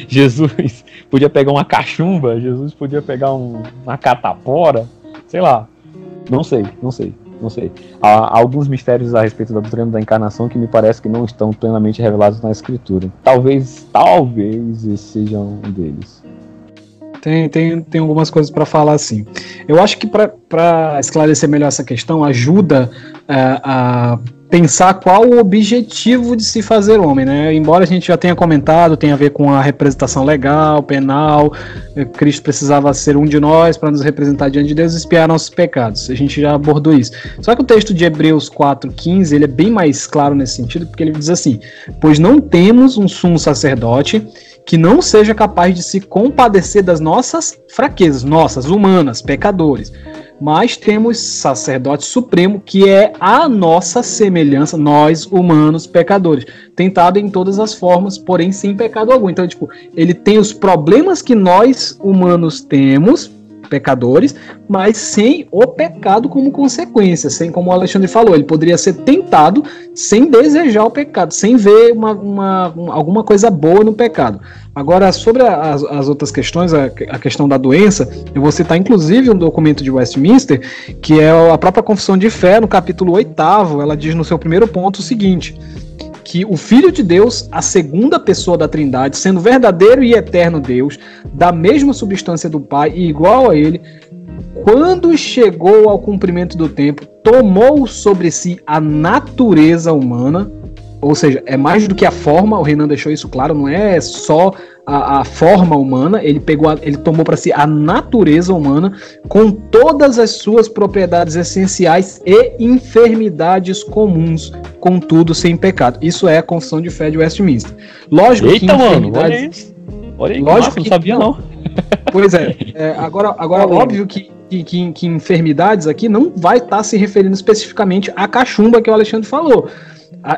Jesus podia pegar uma cachumba? Jesus podia pegar uma catapora? Sei lá, não sei. Há alguns mistérios a respeito da doutrina da encarnação que me parece que não estão plenamente revelados na Escritura. Talvez esse seja um deles. Tem algumas coisas para falar assim. Eu acho que para esclarecer melhor essa questão, ajuda a pensar qual o objetivo de se fazer homem, né? Embora a gente já tenha comentado, tem a ver com a representação legal, penal, Cristo precisava ser um de nós para nos representar diante de Deus e expiar nossos pecados. A gente já abordou isso. Só que o texto de Hebreus 4,15, ele é bem mais claro nesse sentido, porque ele diz assim: pois não temos um sumo sacerdote que não seja capaz de se compadecer das nossas fraquezas, nossas, humanas, pecadores, mas temos sacerdote supremo que é a nossa semelhança, nós, humanos, pecadores, tentado em todas as formas, porém sem pecado algum. Então, ele tem os problemas que nós, humanos, temos, pecadores, mas sem o pecado como consequência, sem, como o Alexandre falou, ele poderia ser tentado sem desejar o pecado, sem ver alguma coisa boa no pecado. Agora, sobre as outras questões, a questão da doença, eu vou citar inclusive um documento de Westminster, que é a própria Confissão de Fé, no capítulo 8º, ela diz no seu primeiro ponto o seguinte: que o Filho de Deus, a segunda pessoa da Trindade, sendo verdadeiro e eterno Deus, da mesma substância do Pai e igual a ele, quando chegou ao cumprimento do tempo, tomou sobre si a natureza humana, ou seja, é mais do que a forma, o Renan deixou isso claro, não é só a forma humana, ele tomou para si a natureza humana, com todas as suas propriedades essenciais e enfermidades comuns, contudo sem pecado. Isso é a Confissão de Fé de Westminster. Lógico que enfermidades... Olha aí, lógico, não sabia não. Pois é, agora óbvio que enfermidades aqui não vai estar se referindo especificamente à cachumba que o Alexandre falou.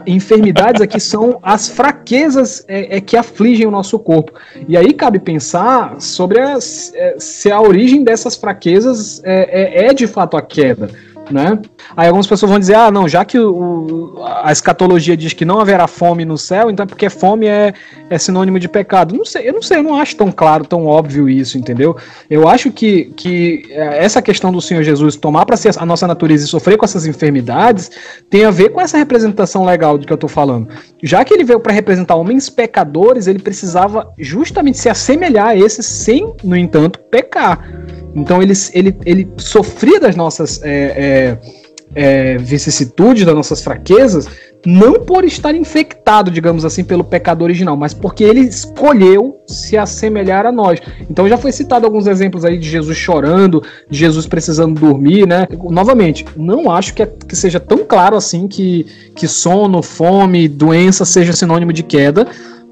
Enfermidades aqui são as fraquezas que afligem o nosso corpo. E aí cabe pensar sobre se a origem dessas fraquezas é de fato a queda. né? Aí algumas pessoas vão dizer, não, já que a escatologia diz que não haverá fome no céu, então é porque fome é sinônimo de pecado. Eu não acho tão claro, tão óbvio isso, entendeu? Eu acho que essa questão do Senhor Jesus tomar para si a nossa natureza e sofrer com essas enfermidades tem a ver com essa representação legal do que eu tô falando. Já que ele veio para representar homens pecadores, ele precisava justamente se assemelhar a esses sem, no entanto, pecar. Então ele sofria das nossas vicissitudes, das nossas fraquezas, não por estar infectado, digamos assim, pelo pecado original, mas porque ele escolheu se assemelhar a nós. Então já foi citado alguns exemplos aí de Jesus chorando, de Jesus precisando dormir, né? Novamente, não acho que seja tão claro assim que sono, fome, doença seja sinônimo de queda,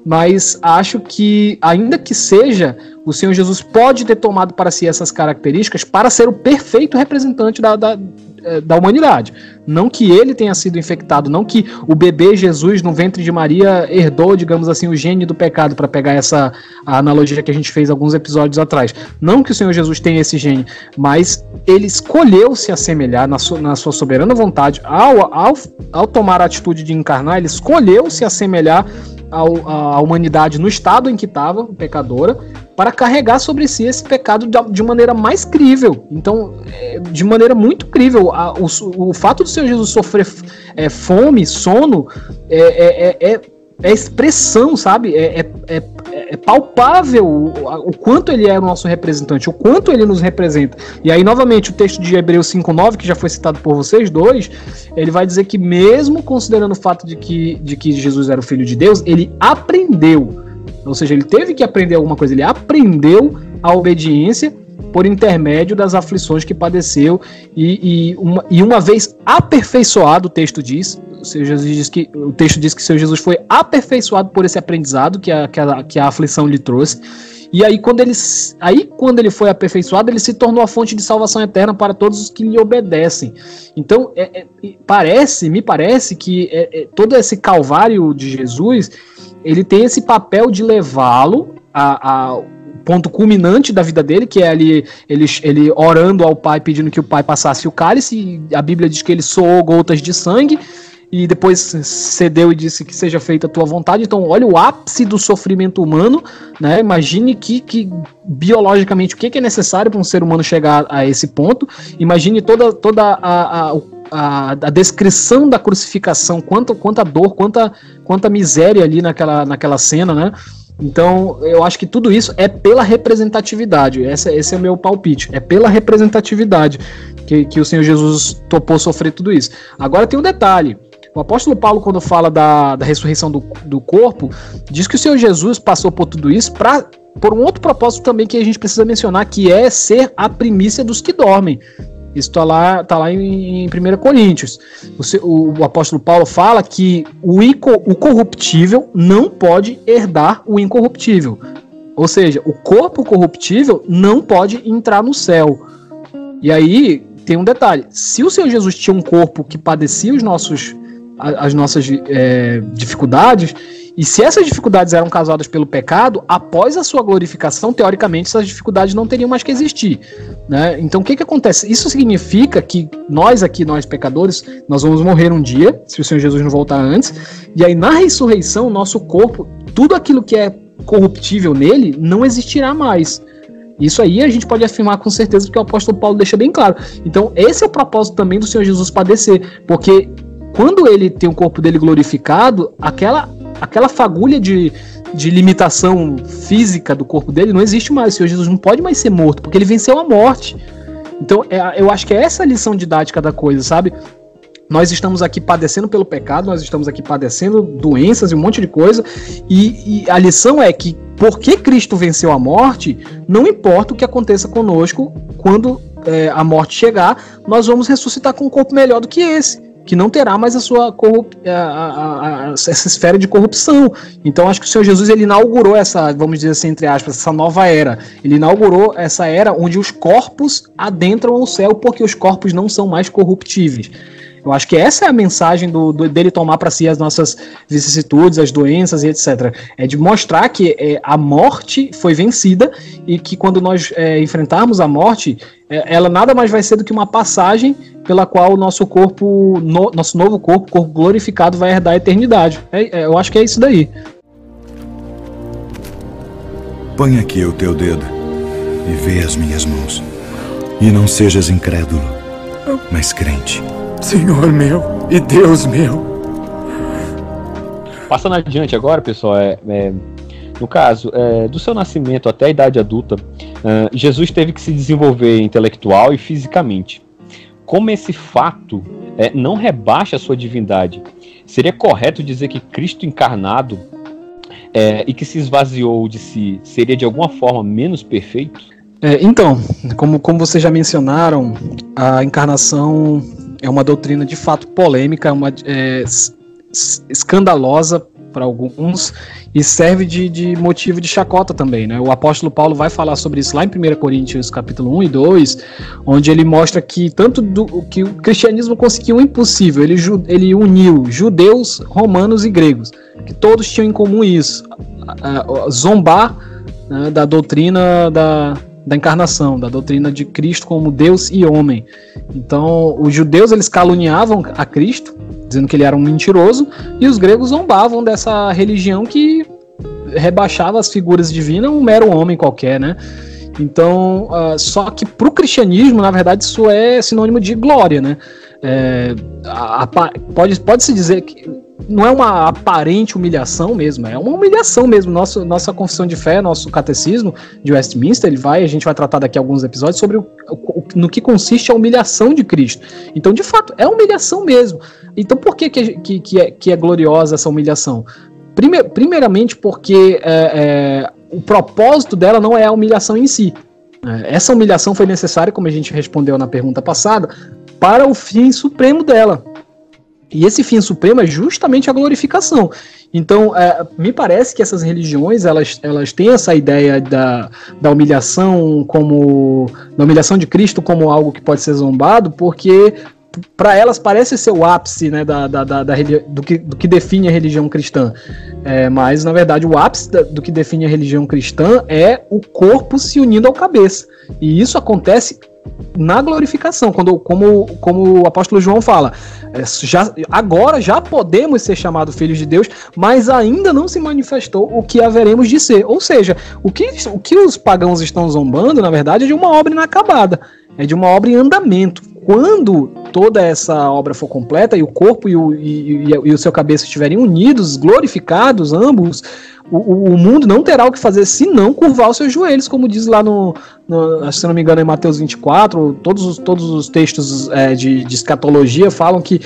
mas acho que, ainda que seja, o Senhor Jesus pode ter tomado para si essas características para ser o perfeito representante da humanidade. Não que ele tenha sido infectado, não que o bebê Jesus no ventre de Maria herdou, digamos assim, o gene do pecado, para pegar a analogia que a gente fez alguns episódios atrás. Não que o Senhor Jesus tenha esse gene, mas ele escolheu se assemelhar na sua soberana vontade. Ao tomar a atitude de encarnar, ele escolheu se assemelhar à humanidade no estado em que estava, pecadora, para carregar sobre si esse pecado de maneira mais crível. Então, de maneira muito crível, o fato do Senhor Jesus sofrer fome, sono, é expressão, sabe? É palpável o quanto ele é o nosso representante, o quanto ele nos representa. E aí, novamente, o texto de Hebreus 5:9, que já foi citado por vocês dois, ele vai dizer que mesmo considerando o fato de que Jesus era o Filho de Deus, ele aprendeu. Ou seja, ele teve que aprender alguma coisa, ele aprendeu a obediência por intermédio das aflições que padeceu e uma vez aperfeiçoado, o texto diz que o texto diz que o Senhor Jesus foi aperfeiçoado por esse aprendizado que a aflição lhe trouxe. E aí quando ele foi aperfeiçoado, ele se tornou a fonte de salvação eterna para todos os que lhe obedecem. Então, me parece que todo esse calvário de Jesus, ele tem esse papel de levá-lo ao ponto culminante da vida dele, que é ele orando ao Pai, pedindo que o Pai passasse o cálice, e a Bíblia diz que ele soou gotas de sangue, e depois cedeu e disse que seja feita a tua vontade. Então olha o ápice do sofrimento humano, né? Imagine que biologicamente o que é necessário para um ser humano chegar a esse ponto. Imagine toda a descrição da crucificação, quanta dor, quanta miséria ali naquela cena, né? Então eu acho que tudo isso é pela representatividade. Esse é o meu palpite, é pela representatividade que o Senhor Jesus topou sofrer tudo isso. Agora tem um detalhe. O apóstolo Paulo, quando fala da ressurreição do corpo, diz que o Senhor Jesus passou por tudo isso por um outro propósito também que a gente precisa mencionar, que é ser a primícia dos que dormem. Isso tá lá em 1 Coríntios. O apóstolo Paulo fala que o corruptível não pode herdar o incorruptível. Ou seja, o corpo corruptível não pode entrar no céu. E aí tem um detalhe. Se o Senhor Jesus tinha um corpo que padecia as nossas dificuldades, e se essas dificuldades eram causadas pelo pecado, após a sua glorificação, teoricamente, essas dificuldades não teriam mais que existir, né? Então o que acontece? Isso significa que nós pecadores, nós vamos morrer um dia, se o Senhor Jesus não voltar antes, e aí na ressurreição, nosso corpo, tudo aquilo que é corruptível nele, não existirá mais. Isso aí a gente pode afirmar com certeza, porque o apóstolo Paulo deixa bem claro. Então esse é o propósito também do Senhor Jesus padecer, porque quando ele tem o corpo dele glorificado, aquela fagulha de limitação física do corpo dele não existe mais. O Senhor Jesus não pode mais ser morto, porque ele venceu a morte. Então eu acho que é essa a lição didática da coisa, sabe? Nós estamos aqui padecendo pelo pecado, nós estamos aqui padecendo doenças e um monte de coisa, e a lição é que, porque Cristo venceu a morte, não importa o que aconteça conosco, quando a morte chegar, nós vamos ressuscitar com um corpo melhor do que esse, que não terá mais essa esfera de corrupção. Então acho que o Senhor Jesus, ele inaugurou essa, vamos dizer assim, entre aspas, essa nova era. Ele inaugurou essa era onde os corpos adentram o céu, porque os corpos não são mais corruptíveis. Eu acho que essa é a mensagem dele tomar para si as nossas vicissitudes, as doenças e etc. É de mostrar que a morte foi vencida e que quando nós enfrentarmos a morte, ela nada mais vai ser do que uma passagem pela qual o nosso corpo, nosso novo corpo glorificado, vai herdar a eternidade. Eu acho que é isso daí. Põe aqui o teu dedo e vê as minhas mãos. E não sejas incrédulo, mas crente. Senhor meu e Deus meu. Passando adiante agora, pessoal, no caso, do seu nascimento até a idade adulta, Jesus teve que se desenvolver intelectual e fisicamente. Como esse fato não rebaixa a sua divindade, seria correto dizer que Cristo encarnado e que se esvaziou de si seria de alguma forma menos perfeito? Então, como vocês já mencionaram, a encarnação é uma doutrina de fato polêmica, escandalosa para alguns e serve de motivo de chacota também, né? O apóstolo Paulo vai falar sobre isso lá em 1 Coríntios capítulo 1 e 2, onde ele mostra que que o cristianismo conseguiu o impossível, ele uniu judeus, romanos e gregos, que todos tinham em comum isso, zombar, né, da doutrina da encarnação, da doutrina de Cristo como Deus e homem. Então, os judeus, eles caluniavam a Cristo, dizendo que ele era um mentiroso, e os gregos zombavam dessa religião que rebaixava as figuras divinas a um mero homem qualquer, né? Então, só que para o cristianismo, na verdade, isso é sinônimo de glória, né? Pode-se dizer que não é uma aparente humilhação mesmo, é uma humilhação mesmo. Nossa confissão de fé, nosso catecismo de Westminster, a gente vai tratar daqui a alguns episódios sobre no que consiste a humilhação de Cristo. Então, de fato, é humilhação mesmo. Então, por que é gloriosa essa humilhação? Primeiramente porque o propósito dela não é a humilhação em si. Essa humilhação foi necessária, como a gente respondeu na pergunta passada, para o fim supremo dela. E esse fim supremo é justamente a glorificação. Então, me parece que essas religiões, elas têm essa ideia da humilhação da humilhação de Cristo como algo que pode ser zombado, porque para elas parece ser o ápice, né, do que define a religião cristã. Mas, na verdade, o ápice do que define a religião cristã é o corpo se unindo ao cabeça. E isso acontece na glorificação, como o apóstolo João fala, agora já podemos ser chamados filhos de Deus, mas ainda não se manifestou o que haveremos de ser. Ou seja, o que os pagãos estão zombando, na verdade, é de uma obra inacabada, é de uma obra em andamento. Quando toda essa obra for completa e o corpo e o seu cabeça estiverem unidos, glorificados, ambos, o mundo não terá o que fazer senão curvar os seus joelhos, como diz lá se não me engano, em Mateus 24, todos os textos de escatologia falam que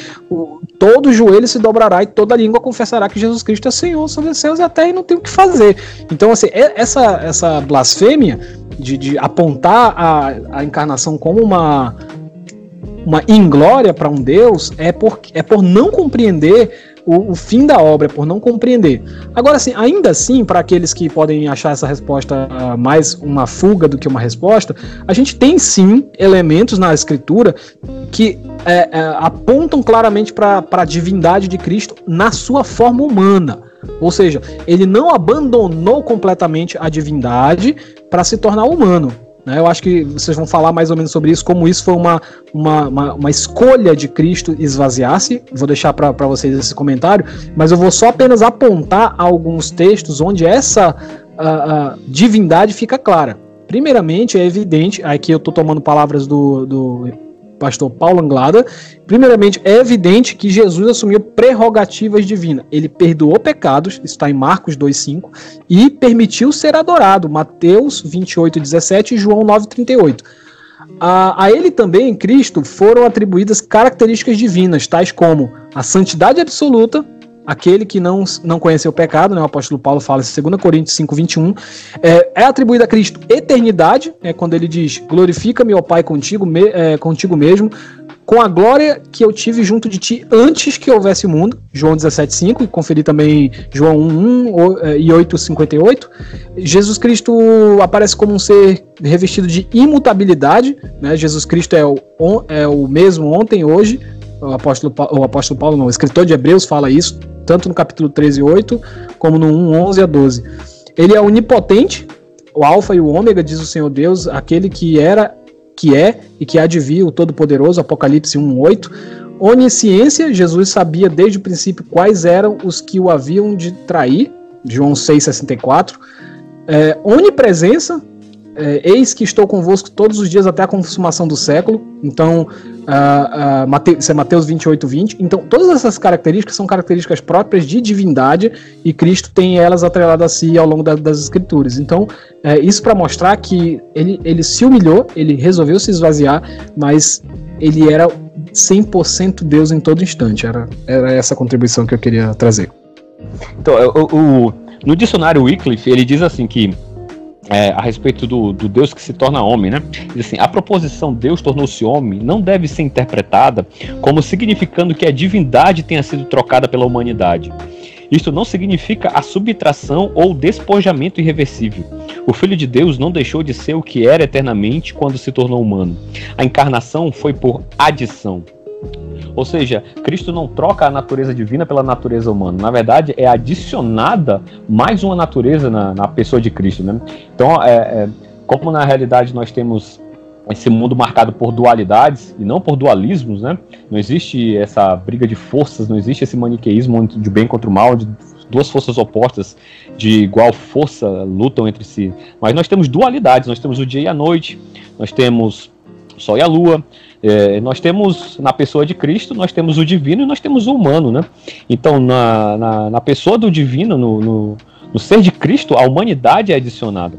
todo joelho se dobrará e toda língua confessará que Jesus Cristo é Senhor sobre os céus e a terra, e não tem o que fazer. Então, assim, essa blasfêmia de apontar a encarnação como uma inglória para um Deus é por não compreender o fim da obra, por não compreender. Agora, assim, ainda assim, para aqueles que podem achar essa resposta mais uma fuga do que uma resposta, a gente tem sim elementos na Escritura que apontam claramente para a divindade de Cristo na sua forma humana. Ou seja, ele não abandonou completamente a divindade para se tornar humano. Eu acho que vocês vão falar mais ou menos sobre isso, como isso foi uma escolha de Cristo esvaziar-se. Vou deixar para vocês esse comentário, mas eu vou só apenas apontar alguns textos onde essa divindade fica clara. Primeiramente, é evidente, aqui eu estou tomando palavras do pastor Paulo Anglada. Primeiramente, é evidente que Jesus assumiu prerrogativas divinas. Ele perdoou pecados, isso está em Marcos 2,5, e permitiu ser adorado, Mateus 28,17 e João 9,38. A ele também, em Cristo, foram atribuídas características divinas, tais como a santidade absoluta, aquele que não conheceu o pecado, né? O apóstolo Paulo fala em 2 Coríntios 5,21, é atribuída a Cristo eternidade, quando ele diz, glorifica-me, ó Pai, contigo mesmo, com a glória que eu tive junto de ti antes que houvesse o mundo, João 17,5, e conferi também João 1,1 e 8,58. Jesus Cristo aparece como um ser revestido de imutabilidade, né? Jesus Cristo é o mesmo ontem, hoje o apóstolo Paulo não, o escritor de Hebreus fala isso, tanto no capítulo 13, 8, como no 1, 11 a 12. Ele é onipotente, o alfa e o ômega, diz o Senhor Deus, aquele que era, que é e que há de vir, o Todo-Poderoso, Apocalipse 1, 8. Onisciência, Jesus sabia desde o princípio quais eram os que o haviam de trair, João 6, 64. Onipresença, eis que estou convosco todos os dias até a consumação do século. Então, isso é Mateus 28, 20. Então, todas essas características são características próprias de divindade e Cristo tem elas atreladas a si ao longo das Escrituras. Então, isso para mostrar que ele se humilhou, ele resolveu se esvaziar, mas ele era 100% Deus em todo instante. Era essa a contribuição que eu queria trazer. Então, no dicionário Wycliffe, ele diz assim que a respeito do Deus que se torna homem, né? Diz assim: a proposição Deus tornou-se homem não deve ser interpretada como significando que a divindade tenha sido trocada pela humanidade. Isto não significa a subtração ou despojamento irreversível. O Filho de Deus não deixou de ser o que era eternamente quando se tornou humano. A encarnação foi por adição. Ou seja, Cristo não troca a natureza divina pela natureza humana. Na verdade, é adicionada mais uma natureza na pessoa de Cristo, né? Então, como na realidade nós temos esse mundo marcado por dualidades e não por dualismos, né? Não existe essa briga de forças, não existe esse maniqueísmo de bem contra o mal, de duas forças opostas de igual força lutam entre si. Mas nós temos dualidades, nós temos o dia e a noite, nós temos o sol e a lua, nós temos na pessoa de Cristo, nós temos o divino e nós temos o humano, né? Então, na pessoa do divino, no ser de Cristo, a humanidade é adicionada.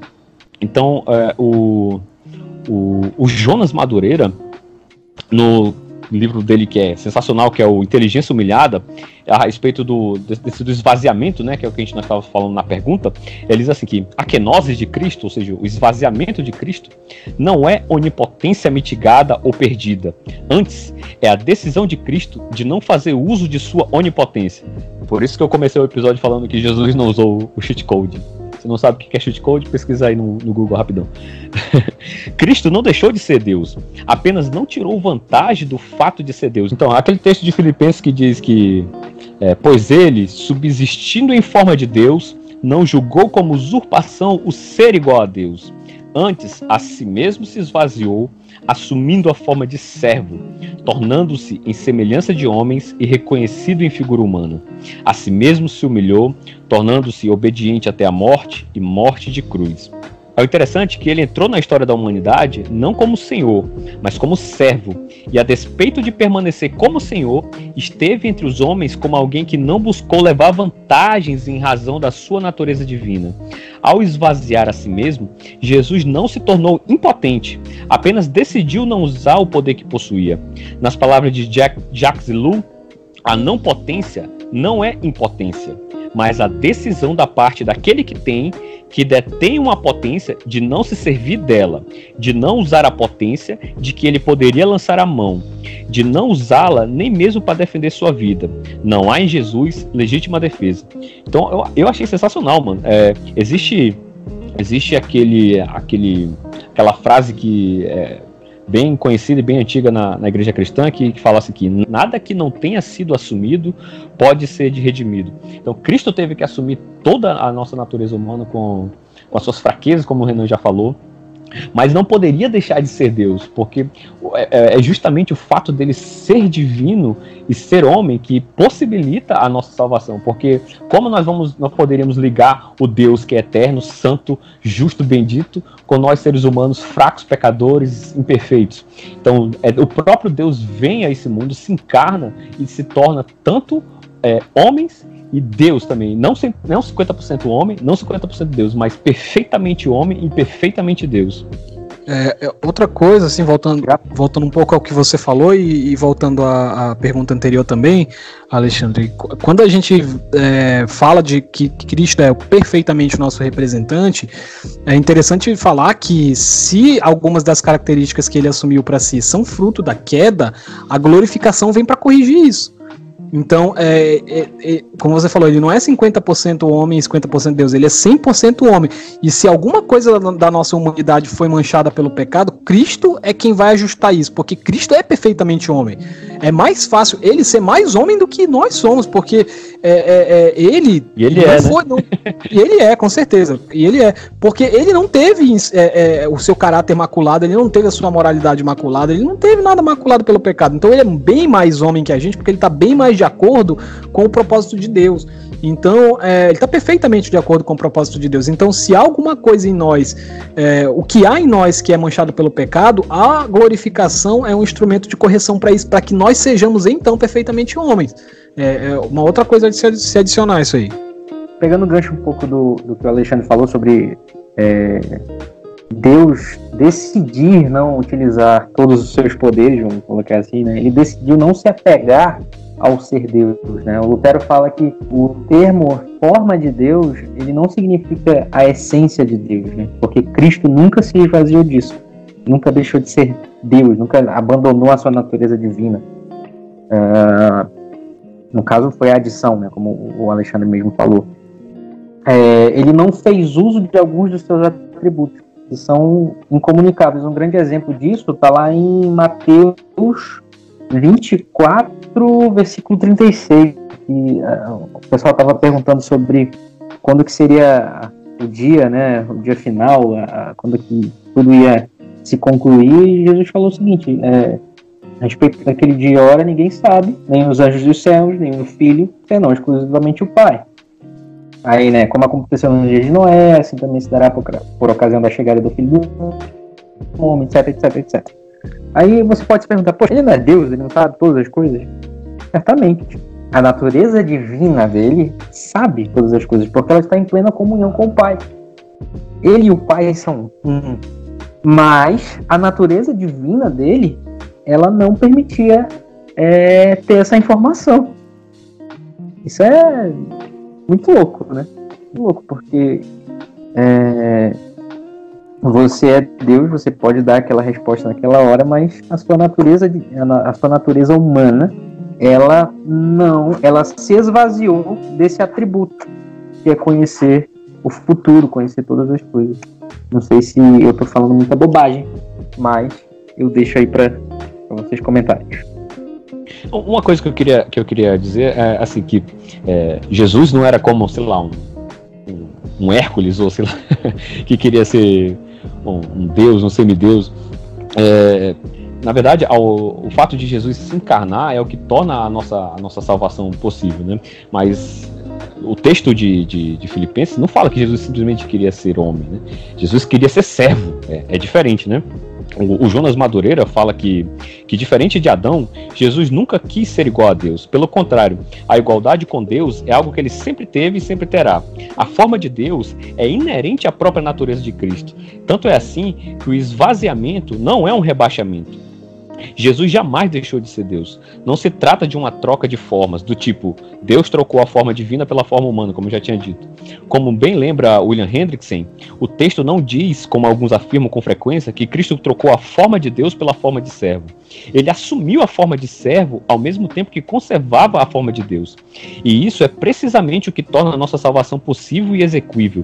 Então, o Jonas Madureira, no livro dele que é sensacional, que é o Inteligência Humilhada, a respeito do esvaziamento, né, que é o que nós estávamos falando na pergunta, ele diz assim que a kenosis de Cristo, ou seja, o esvaziamento de Cristo, não é onipotência mitigada ou perdida. Antes, é a decisão de Cristo de não fazer uso de sua onipotência. Por isso que eu comecei o episódio falando que Jesus não usou o cheat code. Se não sabe o que é cheat code, pesquisa aí no Google rapidão. Cristo não deixou de ser Deus, apenas não tirou vantagem do fato de ser Deus. Então, aquele texto de Filipenses que diz que pois ele, subsistindo em forma de Deus, não julgou como usurpação o ser igual a Deus. Antes, a si mesmo se esvaziou, assumindo a forma de servo, tornando-se em semelhança de homens e reconhecido em figura humana. A si mesmo se humilhou, tornando-se obediente até a morte e morte de cruz. É interessante que ele entrou na história da humanidade não como Senhor, mas como servo, e a despeito de permanecer como Senhor, esteve entre os homens como alguém que não buscou levar vantagens em razão da sua natureza divina. Ao esvaziar a si mesmo, Jesus não se tornou impotente, apenas decidiu não usar o poder que possuía. Nas palavras de Jacques Ellul, a não potência não é impotência, mas a decisão da parte daquele que detém uma potência de não se servir dela, de não usar a potência de que ele poderia lançar a mão, de não usá-la nem mesmo para defender sua vida. Não há em Jesus legítima defesa. Então eu achei sensacional, mano. Existe aquela frase que bem conhecida e bem antiga na igreja cristã, que fala assim que nada que não tenha sido assumido pode ser redimido. Então Cristo teve que assumir toda a nossa natureza humana com as suas fraquezas, como o Renan já falou, mas não poderia deixar de ser Deus, porque é justamente o fato dele ser divino e ser homem que possibilita a nossa salvação, porque como nós poderíamos ligar o Deus que é eterno, santo, justo, bendito, com nós seres humanos fracos, pecadores, imperfeitos? Então o próprio Deus vem a esse mundo, se encarna e se torna tanto homens e Deus também, não 50% homem, não 50% Deus, mas perfeitamente homem e perfeitamente Deus. Outra coisa, assim, voltando um pouco ao que você falou e voltando à pergunta anterior também, Alexandre, quando a gente fala de que Cristo é perfeitamente o nosso representante, é interessante falar que se algumas das características que ele assumiu para si são fruto da queda, a glorificação vem para corrigir isso. Então, como você falou, ele não é 50% homem e 50% Deus, ele é 100% homem. E se alguma coisa da nossa humanidade foi manchada pelo pecado, Cristo é quem vai ajustar isso, porque Cristo é perfeitamente homem. É mais fácil ele ser mais homem do que nós somos, porque ele... E ele é, foi, né? E ele é, com certeza. E ele é, porque ele não teve o seu caráter maculado, ele não teve a sua moralidade maculada, ele não teve nada maculado pelo pecado. Então ele é bem mais homem que a gente, porque ele está bem mais de acordo com o propósito de Deus. Então, ele está perfeitamente de acordo com o propósito de Deus. Então, se há alguma coisa em nós, o que há em nós que é manchado pelo pecado, a glorificação é um instrumento de correção para isso, para que nós sejamos, então, perfeitamente homens. Uma outra coisa de se adicionar a isso aí. Pegando o gancho um pouco do que o Alexandre falou sobre Deus decidir não utilizar todos os seus poderes, vamos colocar assim, né? Ele decidiu não se apegar ao ser Deus, né? O Lutero fala que o termo forma de Deus, ele não significa a essência de Deus, né? Porque Cristo nunca se esvaziou disso, nunca deixou de ser Deus, nunca abandonou a sua natureza divina. No caso foi a adição, né? Como o Alexandre mesmo falou. Ele não fez uso de alguns dos seus atributos, que são incomunicáveis. Um grande exemplo disso está lá em Mateus 24, versículo 36. E, o pessoal estava perguntando sobre quando que seria o dia, né, o dia final, quando que tudo ia se concluir. E Jesus falou o seguinte: a respeito daquele dia e hora ninguém sabe, nem os anjos dos céus, nem o Filho, senão exclusivamente o Pai. Aí, né, como aconteceu no dia de Noé, assim também se dará por ocasião da chegada do Filho do Homem, etc, etc, etc. Aí você pode se perguntar, poxa, ele não é Deus, ele não sabe todas as coisas? Certamente. A natureza divina dele sabe todas as coisas, porque ela está em plena comunhão com o Pai. Ele e o Pai são um. Mas a natureza divina dele, ela não permitia ter essa informação. Isso é muito louco, né? Muito louco, porque você é Deus, você pode dar aquela resposta naquela hora, mas a sua natureza humana, ela se esvaziou desse atributo, que é conhecer o futuro, conhecer todas as coisas. Não sei se eu tô falando muita bobagem, mas eu deixo aí para vocês comentarem. Uma coisa que eu queria dizer é assim, que Jesus não era como, sei lá, um Hércules, ou sei lá, que queria ser um deus, um semideus. Na verdade, o fato de Jesus se encarnar é o que torna a nossa salvação possível, né? Mas o texto de Filipenses não fala que Jesus simplesmente queria ser homem, né? Jesus queria ser servo, é diferente, né? O Jonas Madureira fala que diferente de Adão, Jesus nunca quis ser igual a Deus. Pelo contrário, a igualdade com Deus é algo que ele sempre teve e sempre terá. A forma de Deus é inerente à própria natureza de Cristo. Tanto é assim que o esvaziamento não é um rebaixamento. Jesus jamais deixou de ser Deus. Não se trata de uma troca de formas, do tipo, Deus trocou a forma divina pela forma humana, como eu já tinha dito. Como bem lembra William Hendrickson, o texto não diz, como alguns afirmam com frequência, que Cristo trocou a forma de Deus pela forma de servo. Ele assumiu a forma de servo ao mesmo tempo que conservava a forma de Deus. E isso é precisamente o que torna a nossa salvação possível e execuível.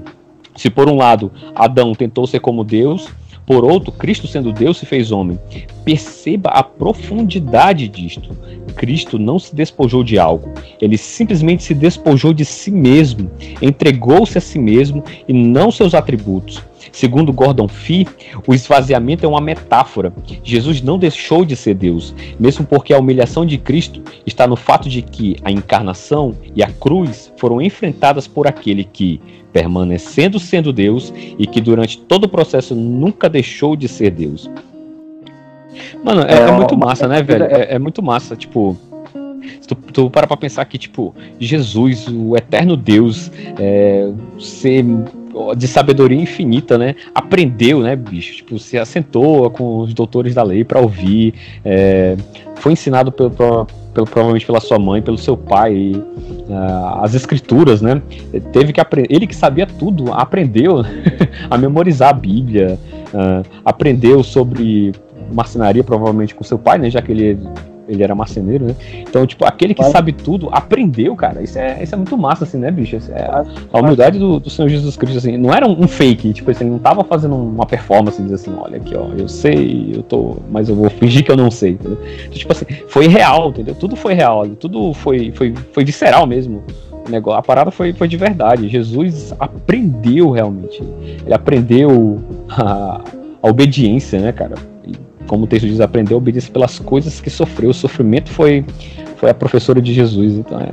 Se por um lado, Adão tentou ser como Deus, por outro, Cristo sendo Deus se fez homem. Perceba a profundidade disto. Cristo não se despojou de algo. Ele simplesmente se despojou de si mesmo. Entregou-se a si mesmo e não seus atributos. Segundo Gordon Fee, o esvaziamento é uma metáfora. Jesus não deixou de ser Deus, mesmo porque a humilhação de Cristo está no fato de que a encarnação e a cruz foram enfrentadas por aquele que, permanecendo sendo Deus, e que durante todo o processo nunca deixou de ser Deus. Mano, é muito massa, né, velho? É muito massa, tipo... Se tu para pra pensar que, tipo, Jesus, o eterno Deus, ser de sabedoria infinita, né? Aprendeu, né, bicho? Tipo, se assentou com os doutores da lei pra ouvir, foi ensinado provavelmente pela sua mãe, pelo seu pai, as escrituras, né? Teve que aprender, ele que sabia tudo, aprendeu a memorizar a Bíblia, aprendeu sobre marcenaria provavelmente com seu pai, né? Já que ele ele era marceneiro, né? Então, tipo, aquele que sabe tudo, aprendeu, cara. Isso é muito massa, assim, né, bicho? A humildade do Senhor Jesus Cristo, assim, não era um fake, tipo assim, ele não tava fazendo uma performance, dizer assim, olha aqui, ó, eu sei, mas eu vou fingir que eu não sei, entendeu? Então, tipo assim, foi real, entendeu? Tudo foi real, tudo foi visceral mesmo. A parada foi de verdade. Jesus aprendeu realmente. Ele aprendeu a obediência, né, cara? E, como o texto diz, aprendeu a obediência pelas coisas que sofreu. O sofrimento foi a professora de Jesus. Então é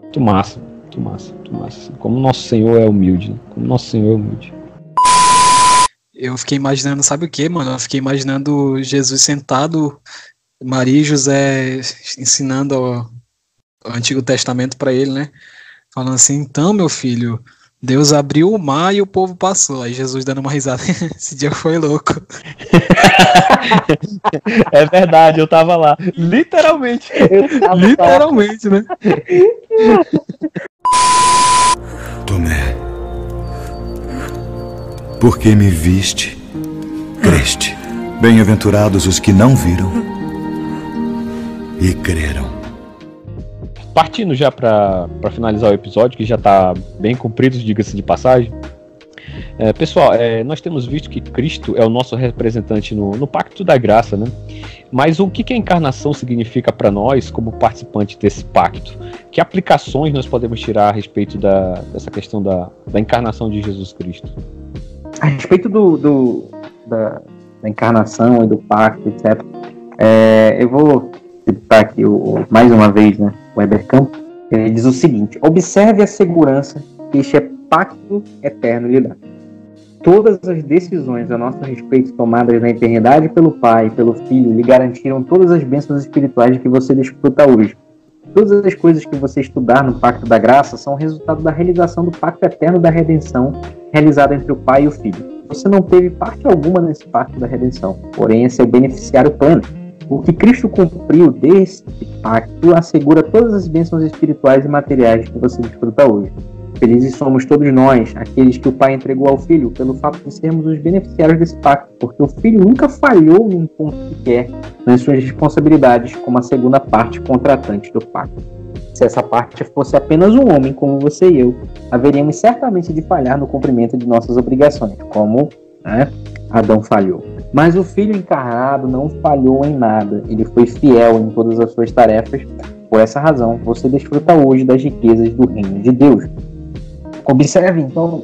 muito massa, muito massa, muito massa. Como nosso Senhor é humilde, né? Como nosso Senhor é humilde. Eu fiquei imaginando, sabe o que, mano? Eu fiquei imaginando Jesus sentado, Maria e José ensinando o Antigo Testamento para ele, né? Falando assim, então, meu filho, Deus abriu o mar e o povo passou. Aí Jesus dando uma risada. Esse dia foi louco. É verdade, eu tava lá. Literalmente. Literalmente, né? Tomé, porque me viste, creste. Bem-aventurados os que não viram e creram. Partindo já para finalizar o episódio, que já está bem comprido, diga-se de passagem. Pessoal, nós temos visto que Cristo é o nosso representante no Pacto da Graça, né? Mas o que a encarnação significa para nós como participantes desse pacto? Que aplicações nós podemos tirar a respeito dessa questão da encarnação de Jesus Cristo? A respeito da encarnação e do pacto, etc., eu vou citar aqui mais uma vez, né, o Heber Campos. Ele diz o seguinte: observe a segurança que este pacto eterno lhe dá. Todas as decisões a nosso respeito tomadas na eternidade pelo Pai e pelo Filho lhe garantiram todas as bênçãos espirituais de que você desfruta hoje. Todas as coisas que você estudar no Pacto da Graça são resultado da realização do pacto eterno da redenção realizado entre o Pai e o Filho. Você não teve parte alguma nesse pacto da redenção, porém esse é o beneficiário pleno. O que Cristo cumpriu desse pacto assegura todas as bênçãos espirituais e materiais que você desfruta hoje. Felizes somos todos nós, aqueles que o Pai entregou ao Filho, pelo fato de sermos os beneficiários desse pacto, porque o Filho nunca falhou em um ponto sequer nas suas responsabilidades como a segunda parte contratante do pacto. Se essa parte fosse apenas um homem como você e eu, haveríamos certamente de falhar no cumprimento de nossas obrigações, como Adão falhou. Mas o Filho encarnado não falhou em nada, ele foi fiel em todas as suas tarefas. Por essa razão, você desfruta hoje das riquezas do reino de Deus. Observe, então,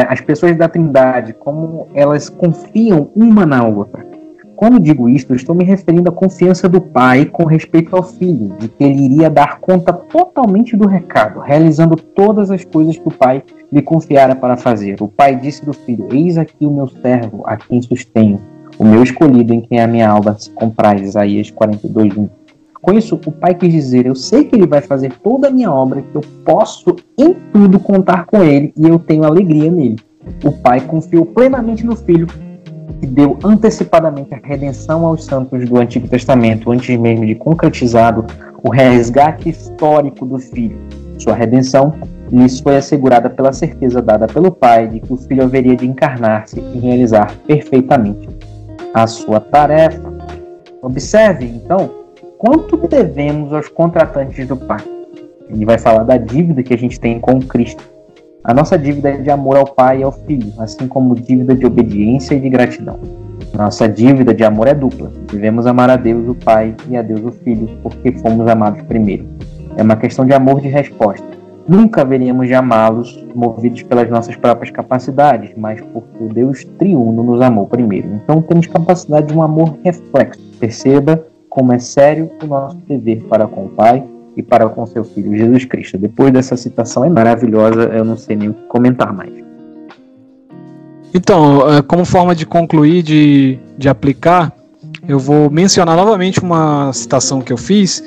as pessoas da Trindade, como elas confiam uma na outra. Quando digo isto, estou me referindo à confiança do Pai com respeito ao Filho, de que ele iria dar conta totalmente do recado, realizando todas as coisas que o Pai lhe confiara para fazer. O Pai disse do Filho: eis aqui o meu servo, a quem sustenho, o meu escolhido, em quem a minha alma se compraz. Isaías 42:1. Com isso, o Pai quis dizer: eu sei que ele vai fazer toda a minha obra, que eu posso em tudo contar com ele e eu tenho alegria nele. O Pai confiou plenamente no Filho, que deu antecipadamente a redenção aos santos do Antigo Testamento, antes mesmo de concretizado o resgate histórico do Filho. Sua redenção lhes foi assegurada pela certeza dada pelo Pai de que o Filho haveria de encarnar-se e realizar perfeitamente a sua tarefa. Observe, então, quanto devemos aos contratantes do pacto. Ele vai falar da dívida que a gente tem com Cristo. A nossa dívida é de amor ao Pai e ao Filho, assim como dívida de obediência e de gratidão. Nossa dívida de amor é dupla. Devemos amar a Deus o Pai e a Deus o Filho, porque fomos amados primeiro. É uma questão de amor de resposta. Nunca haveríamos de amá-los movidos pelas nossas próprias capacidades, mas porque o Deus triuno nos amou primeiro. Então temos capacidade de um amor reflexo. Perceba como é sério o nosso dever para com o Pai e para com seu Filho Jesus Cristo. Depois dessa citação é maravilhosa, eu não sei nem o que comentar mais. Então, como forma de concluir, de aplicar, eu vou mencionar novamente uma citação que eu fiz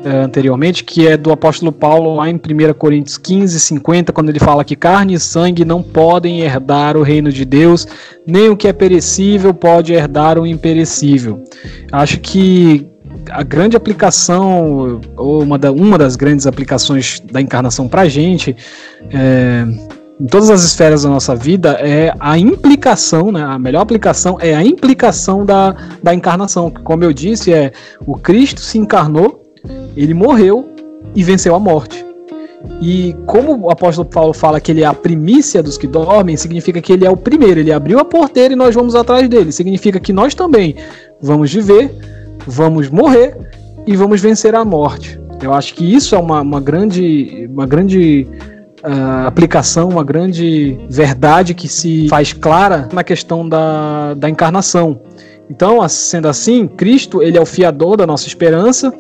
anteriormente, que é do apóstolo Paulo lá em 1 Coríntios 15:50, quando ele fala que carne e sangue não podem herdar o reino de Deus, nem o que é perecível pode herdar o imperecível. Acho que a grande aplicação, ou uma das grandes aplicações da encarnação para a gente, em todas as esferas da nossa vida é a implicação, né? A melhor aplicação é a implicação da encarnação. Como eu disse, o Cristo se encarnou, ele morreu e venceu a morte. E como o apóstolo Paulo fala que ele é a primícia dos que dormem, significa que ele é o primeiro, ele abriu a porteira e nós vamos atrás dele. Significa que nós também vamos viver, vamos morrer e vamos vencer a morte. Eu acho que isso é uma grande aplicação, uma grande verdade que se faz clara na questão da encarnação. Então, sendo assim, Cristo ele é o fiador da nossa esperança,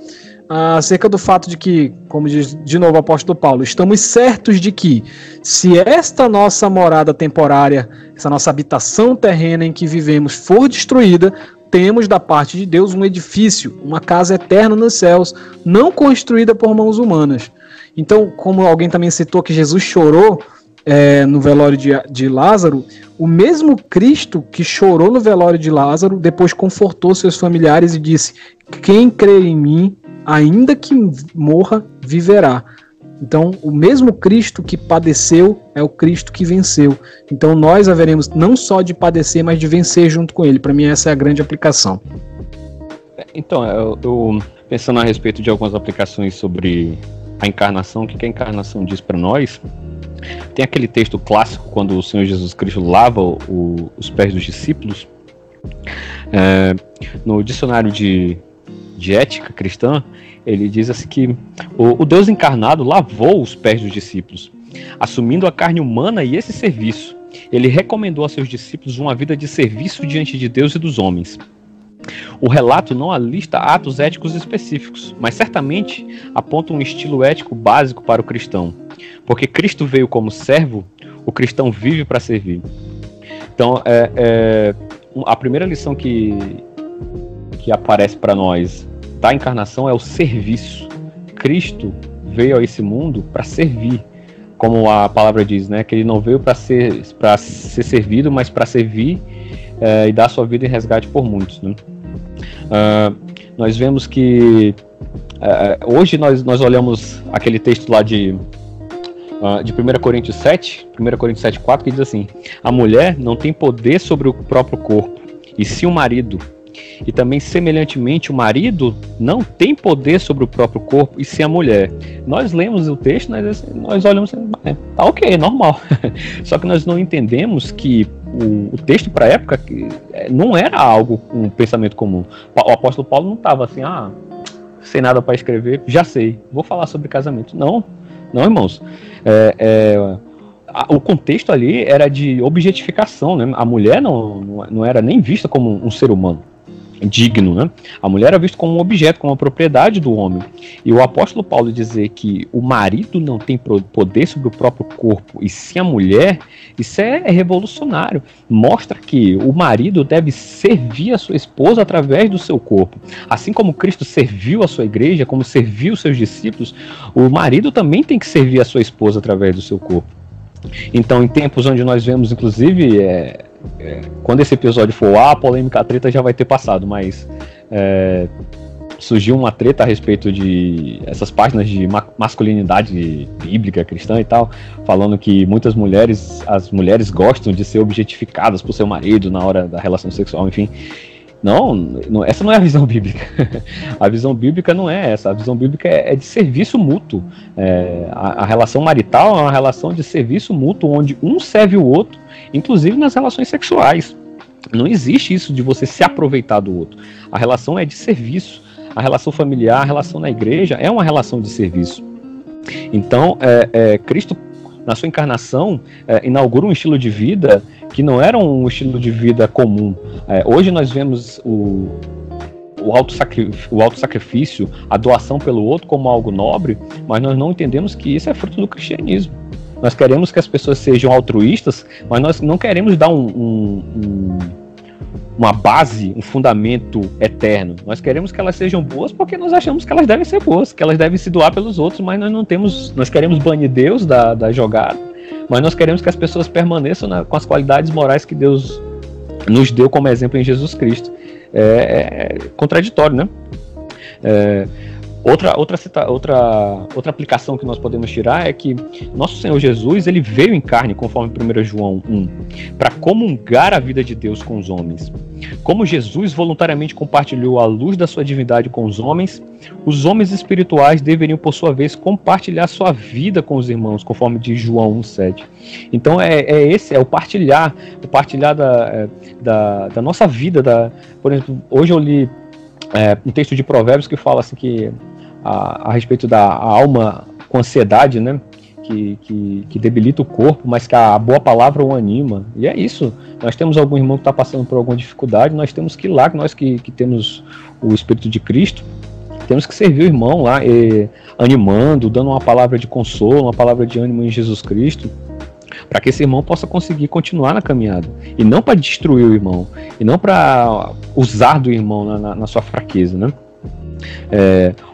acerca do fato de que, como diz de novo o apóstolo Paulo, estamos certos de que, se esta nossa morada temporária, essa nossa habitação terrena em que vivemos for destruída, temos da parte de Deus um edifício, uma casa eterna nos céus, não construída por mãos humanas. Então, como alguém também citou que Jesus chorou no velório de Lázaro, o mesmo Cristo que chorou no velório de Lázaro, depois confortou seus familiares e disse: quem crê em mim, ainda que morra, viverá. Então, o mesmo Cristo que padeceu é o Cristo que venceu. Então, nós haveremos não só de padecer, mas de vencer junto com ele. Para mim, essa é a grande aplicação. Então, eu pensando a respeito de algumas aplicações sobre a encarnação, o que a encarnação diz para nós, tem aquele texto clássico quando o Senhor Jesus Cristo lava os pés dos discípulos. No dicionário de ética cristã, ele diz assim que o Deus encarnado lavou os pés dos discípulos, assumindo a carne humana e esse serviço. Ele recomendou a seus discípulos uma vida de serviço diante de Deus e dos homens. O relato não alista atos éticos específicos, mas certamente aponta um estilo ético básico para o cristão. Porque Cristo veio como servo, o cristão vive para servir. Então, a primeira lição que aparece para nós da encarnação é o serviço. Cristo veio a esse mundo para servir, como a palavra diz, né? Que ele não veio para ser servido, mas para servir e dar sua vida em resgate por muitos, né? Nós vemos que hoje nós olhamos aquele texto lá de 1 Coríntios 7:4, que diz assim: a mulher não tem poder sobre o próprio corpo, e sim o marido. E também, semelhantemente, o marido não tem poder sobre o próprio corpo, e sim a mulher. Nós lemos o texto, nós olhamos e tá ok, normal. Só que nós não entendemos que o texto para a época não era algo, um pensamento comum. O apóstolo Paulo não estava assim, sem nada para escrever, já sei, vou falar sobre casamento. Não, irmãos. O contexto ali era de objetificação, né? A mulher não era nem vista como um ser humano digno, né? A mulher era vista como um objeto, como uma propriedade do homem. E o apóstolo Paulo dizer que o marido não tem poder sobre o próprio corpo e sim a mulher, isso é revolucionário. Mostra que o marido deve servir a sua esposa através do seu corpo. Assim como Cristo serviu a sua igreja, como serviu os seus discípulos, o marido também tem que servir a sua esposa através do seu corpo. Então, em tempos onde nós vemos, inclusive, quando esse episódio for a polêmica, a treta já vai ter passado, mas surgiu uma treta a respeito de essas páginas de masculinidade bíblica, cristã e tal, falando que muitas as mulheres gostam de ser objetificadas por seu marido na hora da relação sexual, enfim. Não, essa não é a visão bíblica. A visão bíblica não é essa. A visão bíblica é de serviço mútuo. A relação marital é uma relação de serviço mútuo, onde um serve o outro, inclusive nas relações sexuais. Não existe isso de você se aproveitar do outro. A relação é de serviço. A relação familiar, a relação na igreja é uma relação de serviço. Então, Cristo, na sua encarnação, inaugura um estilo de vida que não era um estilo de vida comum. Hoje nós vemos o autossacrifício, a doação pelo outro como algo nobre, mas nós não entendemos que isso é fruto do cristianismo. Nós queremos que as pessoas sejam altruístas, mas nós não queremos dar uma base, um fundamento eterno. Nós queremos que elas sejam boas porque nós achamos que elas devem ser boas, que elas devem se doar pelos outros, mas nós queremos banir Deus da jogada, mas nós queremos que as pessoas permaneçam com as qualidades morais que Deus nos deu como exemplo em Jesus Cristo. É contraditório, né? Outra aplicação que nós podemos tirar é que nosso Senhor Jesus, ele veio em carne, conforme 1 João 1, para comungar a vida de Deus com os homens. Como Jesus voluntariamente compartilhou a luz da sua divindade com os homens espirituais deveriam, por sua vez, compartilhar sua vida com os irmãos, conforme diz João 1,7. Então esse é o partilhar da nossa vida. Por exemplo, hoje eu li um texto de Provérbios que fala assim que a respeito da alma com ansiedade, né? Que debilita o corpo, mas que a boa palavra o anima. E é isso. Nós temos algum irmão que está passando por alguma dificuldade, nós temos que ir lá, nós que temos o Espírito de Cristo, temos que servir o irmão lá, animando, dando uma palavra de consolo, uma palavra de ânimo em Jesus Cristo, para que esse irmão possa conseguir continuar na caminhada. E não para destruir o irmão, e não para usar do irmão na sua fraqueza, né?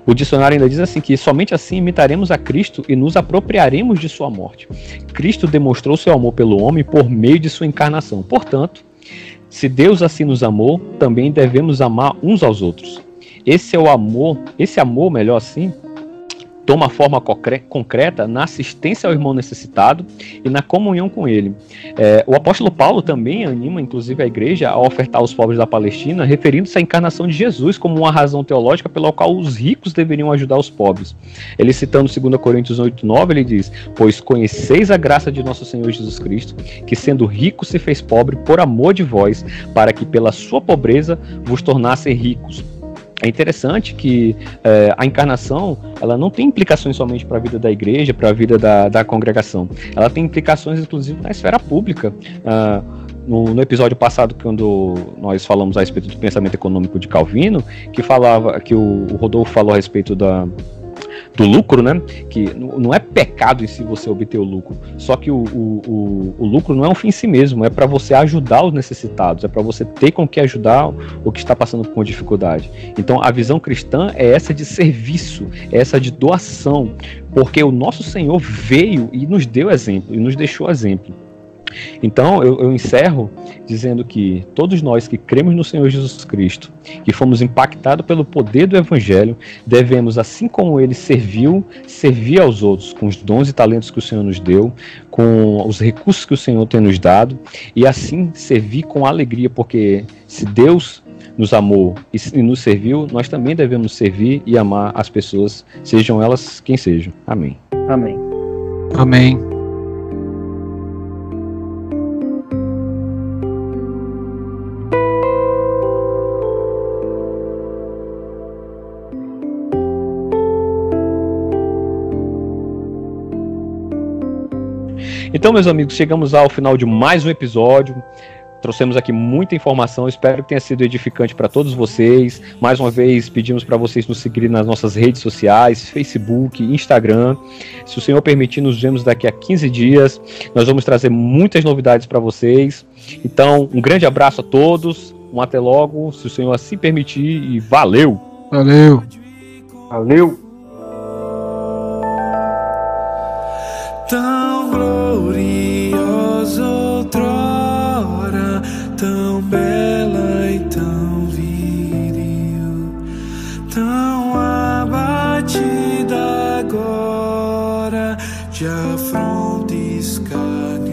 O dicionário ainda diz assim que somente assim imitaremos a Cristo e nos apropriaremos de sua morte. Cristo demonstrou seu amor pelo homem por meio de sua encarnação. Portanto, se Deus assim nos amou, também devemos amar uns aos outros. Esse amor, melhor assim, toma forma concreta na assistência ao irmão necessitado e na comunhão com ele. O apóstolo Paulo também anima, inclusive, a igreja a ofertar aos pobres da Palestina, referindo-se à encarnação de Jesus como uma razão teológica pela qual os ricos deveriam ajudar os pobres. Ele, citando 2 Coríntios 8,9, ele diz: pois conheceis a graça de nosso Senhor Jesus Cristo, que sendo rico se fez pobre por amor de vós, para que pela sua pobreza vos tornassem ricos. É interessante que a encarnação, ela não tem implicações somente para a vida da igreja, para a vida da congregação. Ela tem implicações, inclusive, na esfera pública. No episódio passado, quando nós falamos a respeito do pensamento econômico de Calvino, que o Rodolfo falou a respeito do lucro, né? Que não é pecado em si você obter o lucro, só que o lucro não é um fim em si mesmo, é para você ajudar os necessitados, é para você ter com que ajudar o que está passando por dificuldade. Então a visão cristã é essa de serviço, é essa de doação, porque o nosso Senhor veio e nos deu exemplo, e nos deixou exemplo. Então eu encerro dizendo que todos nós que cremos no Senhor Jesus Cristo, que fomos impactados pelo poder do Evangelho, devemos, assim como ele servir aos outros com os dons e talentos que o Senhor nos deu, com os recursos que o Senhor tem nos dado, e assim servir com alegria, porque se Deus nos amou e nos serviu, nós também devemos servir e amar as pessoas, sejam elas quem sejam. Amém. Amém. Amém. Então, meus amigos, chegamos ao final de mais um episódio. Trouxemos aqui muita informação, espero que tenha sido edificante para todos vocês. Mais uma vez, pedimos para vocês nos seguirem nas nossas redes sociais, Facebook, Instagram. Se o Senhor permitir, nos vemos daqui a 15 dias. Nós vamos trazer muitas novidades para vocês. Então, um grande abraço a todos, até logo, se o Senhor assim permitir, e valeu! Valeu! Valeu! Tão gloriosa outrora, tão bela e tão viril, tão abatida agora, de afronta escarnecida.